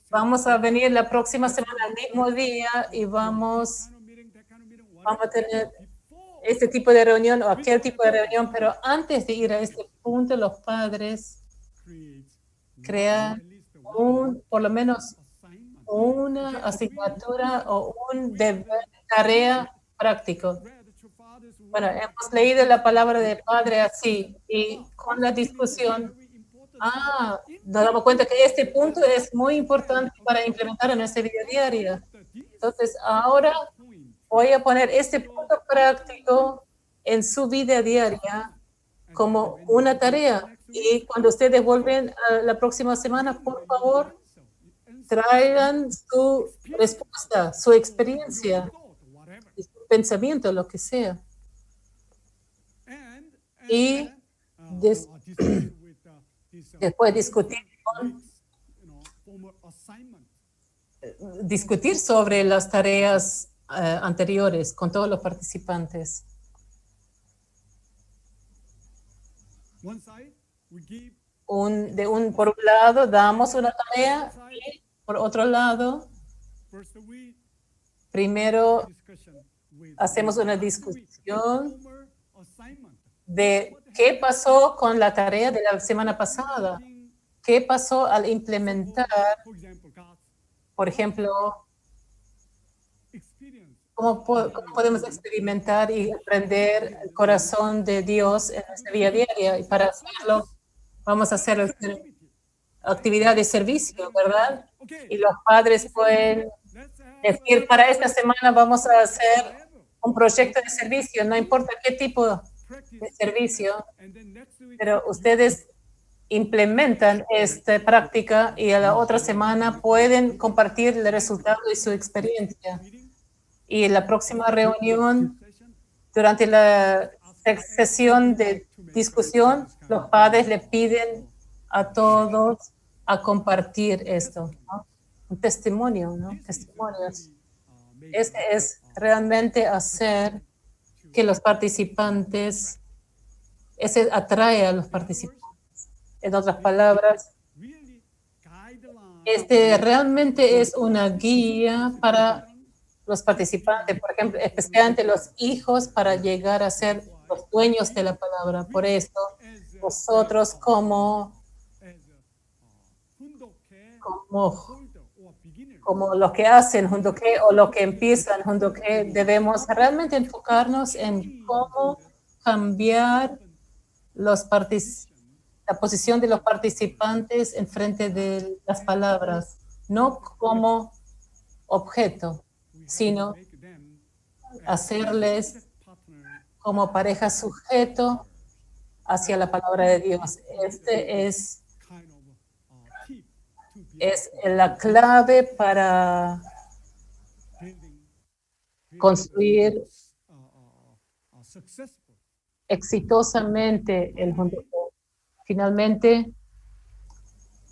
vamos a venir la próxima semana al mismo día y vamos a tener este tipo de reunión o aquel tipo de reunión, pero antes de ir a este punto, los padres crean por lo menos una asignatura o un deber, tarea práctico. Bueno, hemos leído la palabra del Padre así y con la discusión, nos damos cuenta que este punto es muy importante para implementar en nuestra vida diaria. Entonces, ahora voy a poner este punto práctico en su vida diaria como una tarea. Y cuando ustedes vuelven a la próxima semana, por favor, traigan su respuesta, su experiencia, su pensamiento, lo que sea. y después discutir sobre las tareas anteriores con todos los participantes. Por un lado, damos una tarea y por otro lado, primero hacemos una discusión de qué pasó con la tarea de la semana pasada, qué pasó al implementar, por ejemplo, cómo podemos experimentar y aprender el corazón de Dios en nuestra vida diaria. Y para hacerlo, vamos a hacer actividad de servicio, ¿verdad? Y los padres pueden decir, para esta semana vamos a hacer un proyecto de servicio, no importa qué tipo de servicio, pero ustedes implementan esta práctica y a la otra semana pueden compartir el resultado y su experiencia. Y en la próxima reunión, durante la sesión de discusión, los padres le piden a todos a compartir esto, ¿no? Un testimonio, ¿no? Testimonios. Este es realmente hacer que los participantes, ese atrae a los participantes. En otras palabras, este realmente es una guía para los participantes, por ejemplo, especialmente los hijos, para llegar a ser los dueños de la palabra. Por eso, nosotros como los que hacen Jundoke o los que empiezan Jundoke, debemos realmente enfocarnos en cómo cambiar la posición de los participantes en frente de las palabras, no como objeto, sino hacerles como pareja sujeto hacia la palabra de Dios. Este es la clave para construir exitosamente el Jundoke. Finalmente,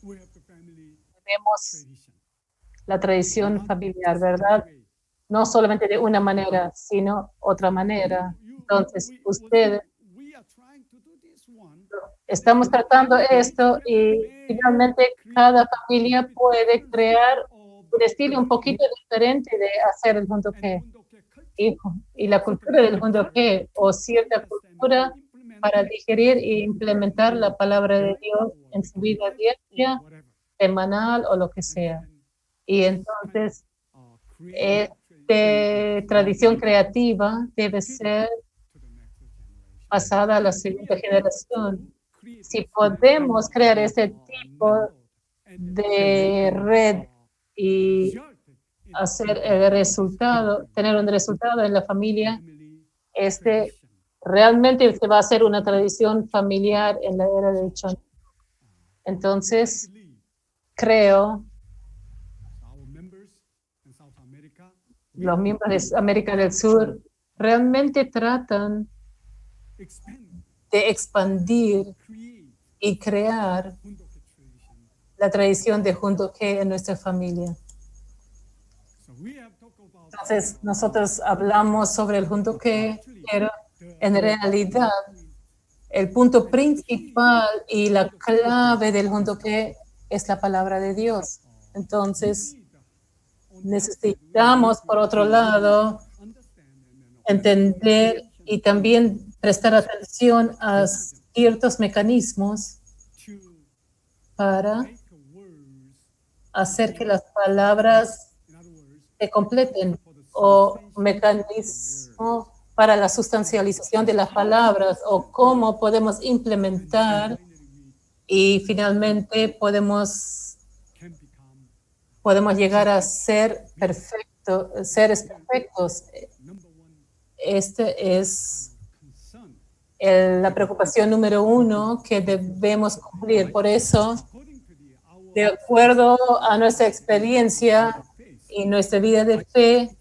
vemos la tradición familiar, ¿verdad? No solamente de una manera, sino otra manera. Entonces, ustedes, estamos tratando esto y finalmente cada familia puede crear un estilo un poquito diferente de hacer el Jundoke. Y la cultura del Jundoke o cierta cultura para digerir e implementar la palabra de Dios en su vida diaria, semanal o lo que sea. Y entonces, esta tradición creativa debe ser pasada a la segunda generación. Si podemos crear ese tipo de red y hacer el resultado, tener un resultado en la familia, realmente se va a hacer una tradición familiar en la era del Chon. Entonces, creo los miembros de América del Sur realmente tratan de expandir y crear la tradición de Jundoke en nuestra familia. Entonces, nosotros hablamos sobre el Jundoke, pero en realidad el punto principal y la clave del Jundoke es la palabra de Dios. Entonces, necesitamos, por otro lado, entender y también prestar atención a ciertos mecanismos para hacer que las palabras se completen, o mecanismo para la sustancialización de las palabras, o cómo podemos implementar y finalmente podemos llegar a ser seres perfectos. Este es la preocupación número uno que debemos cumplir. Por eso, de acuerdo a nuestra experiencia y nuestra vida de fe,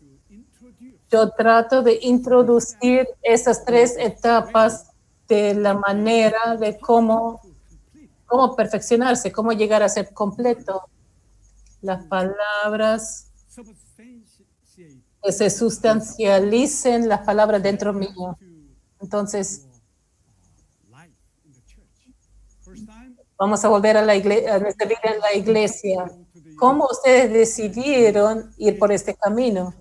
yo trato de introducir esas tres etapas de la manera de cómo perfeccionarse, cómo llegar a ser completo. Las palabras que se sustancialicen, las palabras dentro mío. Entonces, vamos a volver a nuestra vida en la iglesia. ¿Cómo ustedes decidieron ir por este camino?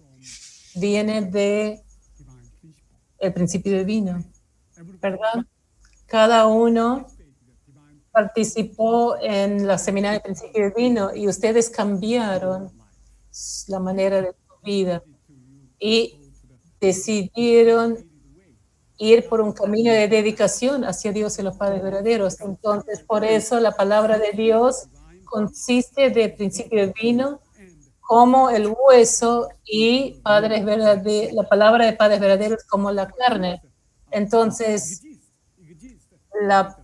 Viene de el principio divino, ¿verdad? Cada uno participó en la seminaria del principio divino y ustedes cambiaron la manera de su vida y decidieron ir por un camino de dedicación hacia Dios y los padres verdaderos. Entonces, por eso la palabra de Dios consiste de principio divino como el hueso y padres verdaderos, la palabra de padres verdaderos como la carne. Entonces, la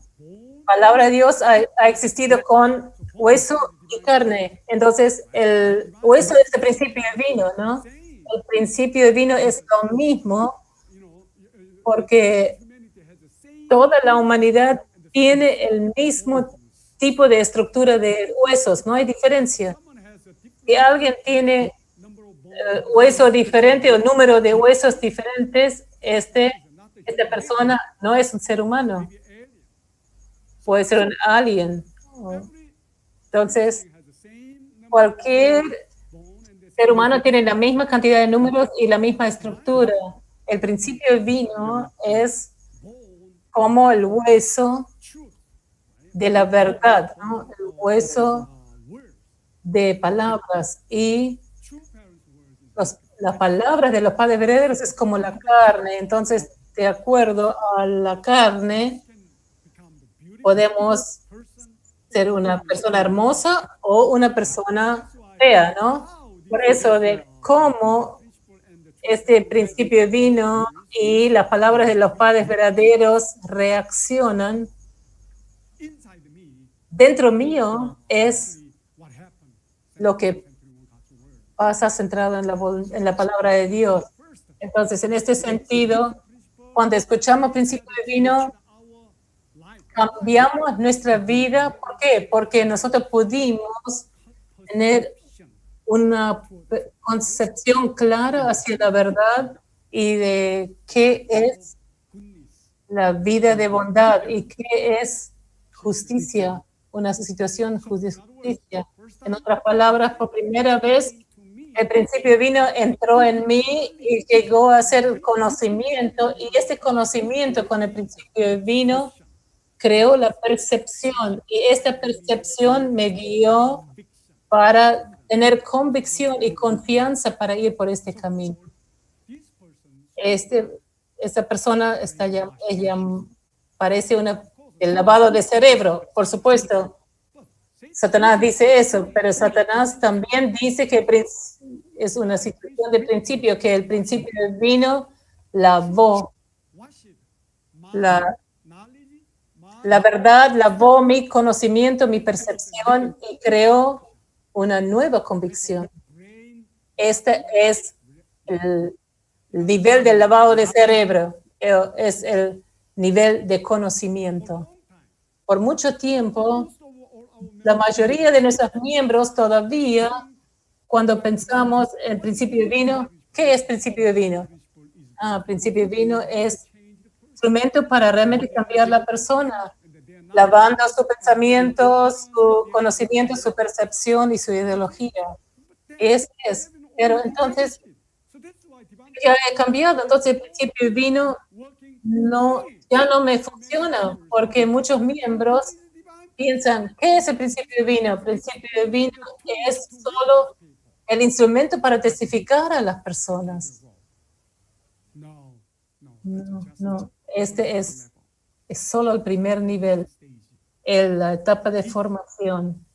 palabra de Dios ha existido con hueso y carne. Entonces, el hueso es el principio divino, ¿no? El principio divino es lo mismo porque toda la humanidad tiene el mismo tipo de estructura de huesos, no hay diferencia. Si alguien tiene hueso diferente o número de huesos diferentes, esta persona no es un ser humano. Puede ser un alien. Entonces, cualquier ser humano tiene la misma cantidad de números y la misma estructura. El principio divino es como el hueso de la verdad, ¿no? El hueso de palabras y las palabras de los padres verdaderos es como la carne. Entonces, de acuerdo a la carne, podemos ser una persona hermosa o una persona fea, ¿no? Por eso de cómo este principio divino y las palabras de los padres verdaderos reaccionan dentro mío es lo que pasa centrado en la palabra de Dios. Entonces, en este sentido, cuando escuchamos principio divino, cambiamos nuestra vida. ¿Por qué? Porque nosotros pudimos tener una concepción clara hacia la verdad y de qué es la vida de bondad y qué es justicia, una situación de justicia. En otras palabras, por primera vez, el principio divino entró en mí y llegó a ser conocimiento, y este conocimiento con el principio divino creó la percepción, y esta percepción me guió para tener convicción y confianza para ir por este camino. Esta persona ella parece el lavado de cerebro, por supuesto. Satanás dice eso, pero Satanás también dice que es una situación de principio, que el principio divino lavó la verdad, lavó mi conocimiento, mi percepción y creó una nueva convicción. Este es el nivel del lavado de cerebro, es el nivel de conocimiento. Por mucho tiempo, la mayoría de nuestros miembros todavía, cuando pensamos en principio divino, ¿qué es principio divino? Principio divino es instrumento para realmente cambiar la persona, lavando sus pensamientos, su conocimiento, su percepción y su ideología. Ese es. Pero entonces, ya he cambiado. Entonces, el principio divino ya no me funciona, porque muchos miembros piensan, ¿qué es el principio divino? El principio divino es solo el instrumento para testificar a las personas. No. Este es solo el primer nivel, la etapa de formación.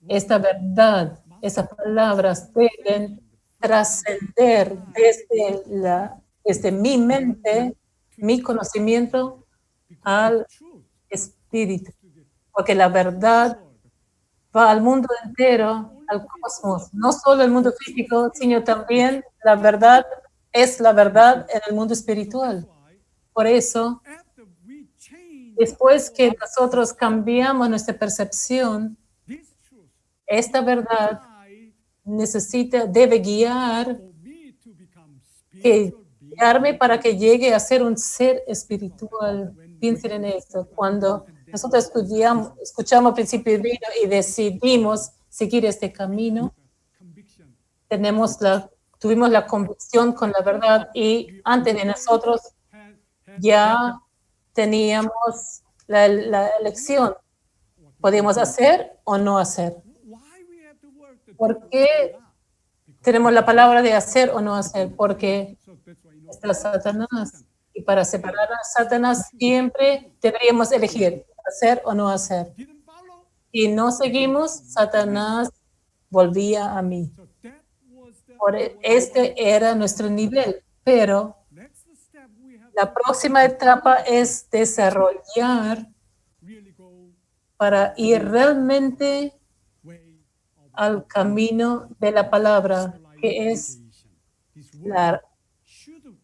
Esta verdad, esas palabras deben trascender desde mi mente, mi conocimiento, al espíritu, porque la verdad va al mundo entero, al cosmos, no solo el mundo físico, sino también la verdad es la verdad en el mundo espiritual. Por eso, after we change después que nosotros cambiamos nuestra percepción, this truth, esta verdad I, debe guiar, for me to become que spiritual being, guiarme para que llegue a ser un ser espiritual. Piensen en esto. Cuando nosotros escuchamos Principio Divino y decidimos seguir este camino, conviction, tuvimos la convicción con la verdad y antes de nosotros had ya teníamos la elección. ¿Podemos hacer o no hacer? why we have to work the ¿Por qué tenemos la palabra de hacer o no hacer? Porque so that's why está Satanás. Y para separar a Satanás siempre deberíamos elegir hacer o no hacer. didn't follow. Si no seguimos, Satanás volvía a mí. So that was the Este era nuestro nivel, pero next step we have la próxima etapa es desarrollar really go para ir realmente way of al camino de la palabra, que es this la should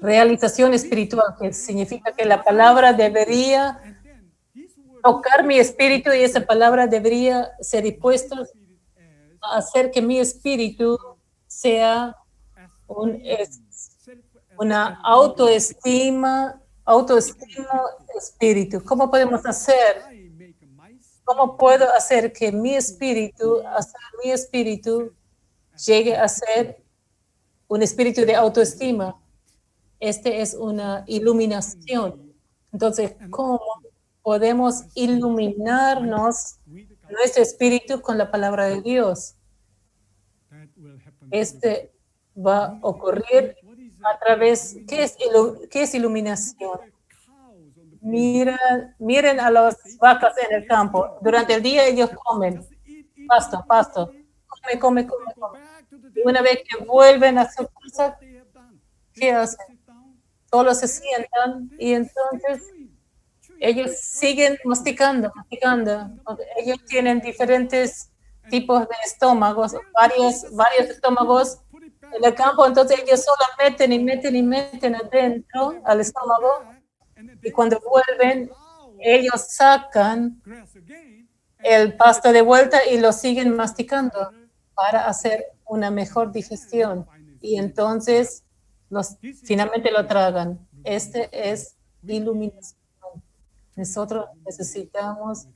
realización espiritual, que significa que la palabra debería and then this word tocar mi espíritu y esa palabra debería ser dispuesta as a hacer que mi espíritu sea self una autoestima espíritu. ¿Cómo podemos hacer? I make my ¿Cómo puedo hacer que mi espíritu llegue a ser un espíritu de autoestima? Este es una iluminación. Entonces, ¿cómo podemos iluminarnos with the nuestro espíritu con la palabra de Dios? that will happen. Este va a ocurrir What is a través, ¿qué es iluminación? cows on the Miren a las vacas en el campo. Durante el día ellos comen pasto. Come. back to the Y una vez que vuelven a su casa, they have done. ¿qué hacen? Sit down. Todos se sientan y entonces ellos siguen masticando. Ellos tienen diferentes tipos de estómagos, varios estómagos Put it back en el campo, entonces ellos solo meten adentro al estómago and then y cuando vuelven ellos sacan grass again. el pasto de vuelta y lo siguen masticando para hacer una mejor digestión y entonces finalmente lo tragan. Este es iluminación. Nosotros necesitamos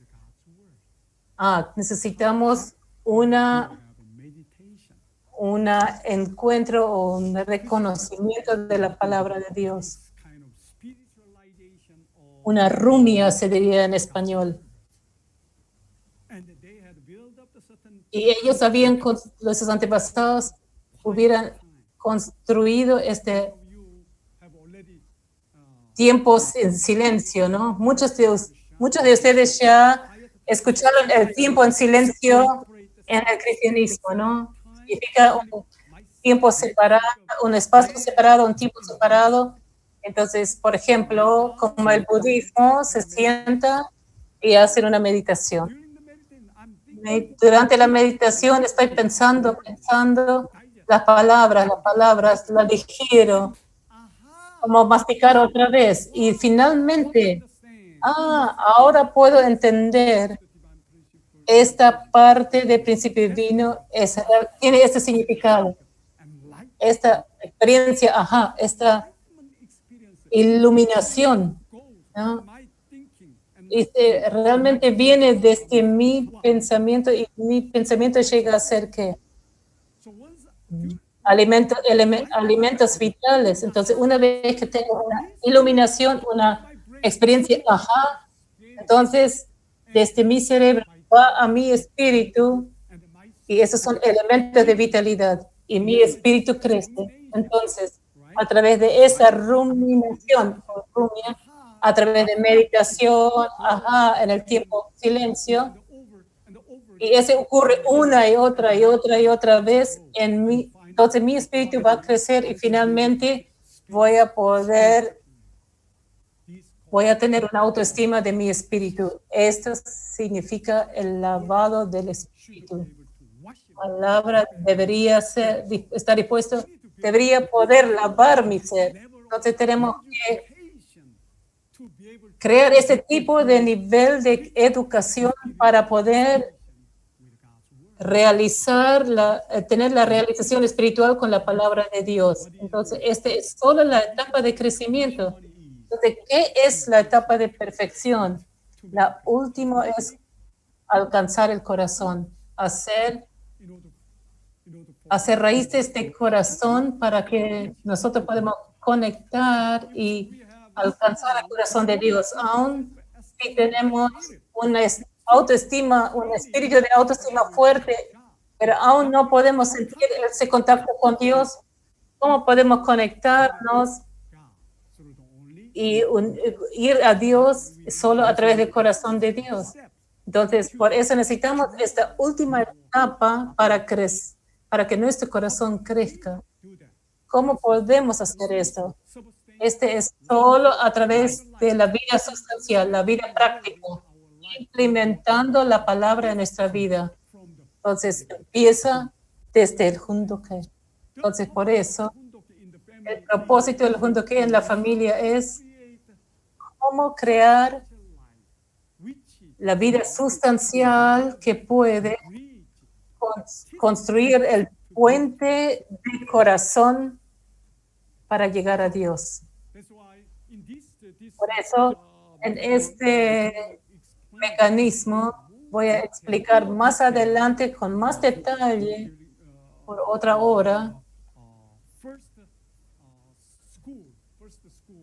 Meditation. un encuentro o un reconocimiento de la palabra de Dios. Kind of spiritualization of, Una rumia se diría en español. and they had built up a certain Y ellos los antepasados hubieran construido este you have already tiempos en silencio, ¿no? Muchos de ustedes ya escucharon el tiempo en silencio en el cristianismo, ¿no? Significa un tiempo separado, un espacio separado, un tiempo separado. Entonces, por ejemplo, como el budismo se sienta y hacen una meditación. during the meditation. I'm thinking Durante la meditación estoy pensando las palabras, las digiero, como masticar otra vez. Y finalmente, ahora puedo entender esta parte del principio divino, tiene este significado, esta experiencia, esta iluminación, ¿no? my thinking and Y realmente viene desde mi pensamiento y mi pensamiento llega a ser que so once alimentos vitales. Entonces, una vez que tengo una iluminación, una experiencia, entonces desde mi cerebro va a mi espíritu and my y esos son elementos de vitalidad y mi espíritu crece. Entonces, a través de esa ruminación, a través de meditación, en el tiempo silencio, y eso ocurre una y otra vez en mí. Entonces mi espíritu va a crecer y finalmente voy a tener una autoestima de mi espíritu. Esto significa el lavado del espíritu. La palabra debería estar dispuesto, debería poder lavar mi ser. Entonces tenemos que crear ese tipo de nivel de educación para poder tener la realización espiritual con la palabra de Dios. Entonces, este es solo la etapa de crecimiento. Entonces, ¿qué es la etapa de perfección? La última es alcanzar el corazón, hacer raíces de corazón para que nosotros podamos conectar y alcanzar el corazón de Dios. Aún si tenemos una autoestima, un espíritu de autoestima fuerte, pero aún no podemos sentir ese contacto con Dios, ¿cómo podemos conectarnos y ir a Dios solo a través del corazón de Dios? Entonces, por eso necesitamos esta última etapa para que nuestro corazón crezca. ¿Cómo podemos hacer esto? Este es solo a través de la vida sustancial, la vida práctica, implementando la palabra en nuestra vida. Entonces, empieza desde el junto que. Entonces, por eso, el propósito del junto que en la familia es cómo crear la vida sustancial que puede construir el puente de corazón para llegar a Dios. Por eso, en este mecanismo voy a explicar más adelante con más detalle por otra hora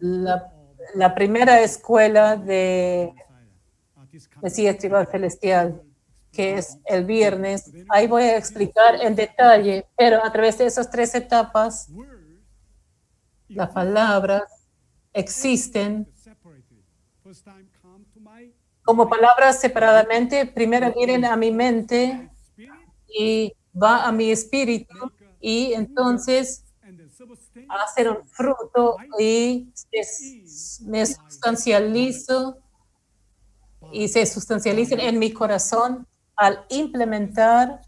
la primera escuela de Mesías Tribal Celestial, que es el viernes. Ahí voy a explicar en detalle, pero a través de esas 3 etapas, las palabras existen como palabras separadamente. Primero vienen a mi mente y va a mi espíritu y entonces hacen un fruto y me sustancializo y se sustancialicen en mi corazón al implementar.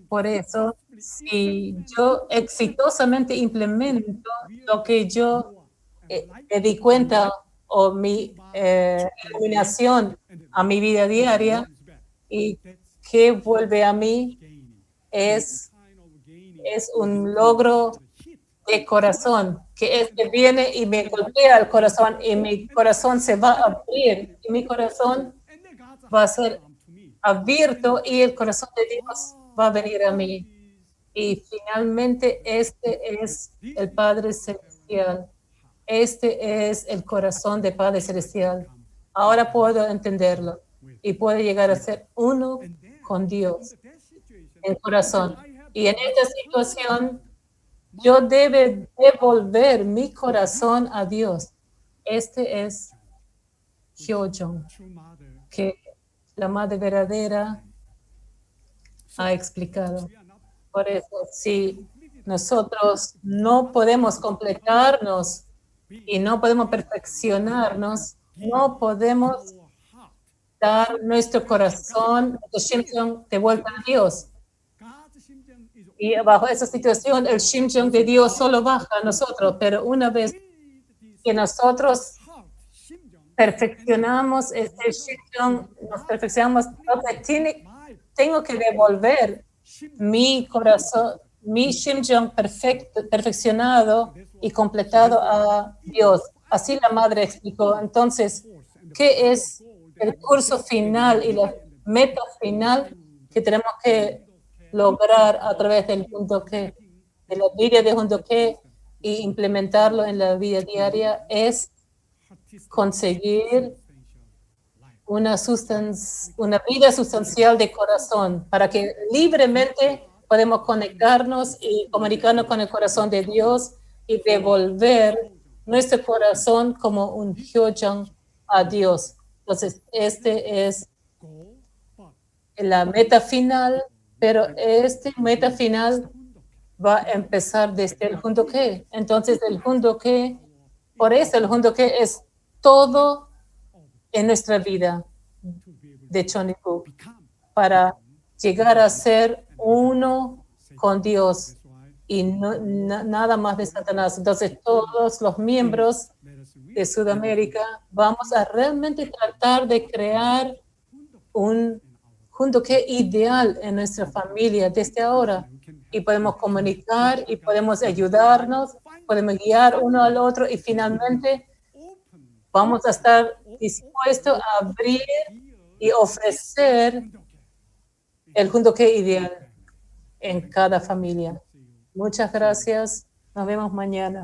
Por eso, si yo exitosamente implemento lo que yo me di cuenta o mi iluminación a mi vida diaria, y que vuelve a mí es un logro de corazón, que viene y me golpea el corazón y mi corazón se va a abrir y mi corazón va a ser abierto y el corazón de Dios va a venir a mí. Y finalmente este es el Padre Celestial. Este es el corazón de Padre Celestial. Ahora puedo entenderlo y puedo llegar a ser uno con Dios en corazón. Y en esta situación, yo debo devolver mi corazón a Dios. Este es Hyojong, que la Madre Verdadera ha explicado. Por eso, si nosotros no podemos completarnos y no podemos perfeccionarnos, no podemos dar nuestro corazón, nuestro Shimjong, de vuelta a Dios. Y bajo esa situación, el Shimjong de Dios solo baja a nosotros, pero una vez que nosotros perfeccionamos este Shimjong, nos perfeccionamos, tengo que devolver mi corazón, mi Shimjong perfeccionado y completado a Dios. Así la madre explicó. Entonces, ¿qué es el curso final y la meta final que tenemos que lograr a través del junto que, de la vida de junto que y implementarlo en la vida diaria? Es conseguir una vida sustancial de corazón para que libremente podemos conectarnos y comunicarnos con el corazón de Dios y devolver nuestro corazón como un Hyojong a Dios. Entonces, este es la meta final, pero este meta final va a empezar desde el junto que. Entonces, el junto que, por eso el junto que es todo en nuestra vida de Choniku para llegar a ser uno con Dios. y nada más de Satanás. Entonces, todos los miembros de Sudamérica vamos a realmente tratar de crear un juntoque ideal en nuestra familia desde ahora. Y podemos comunicar y podemos ayudarnos, podemos guiar uno al otro y finalmente vamos a estar dispuestos a abrir y ofrecer el juntoque ideal en cada familia. Muchas gracias. Nos vemos mañana.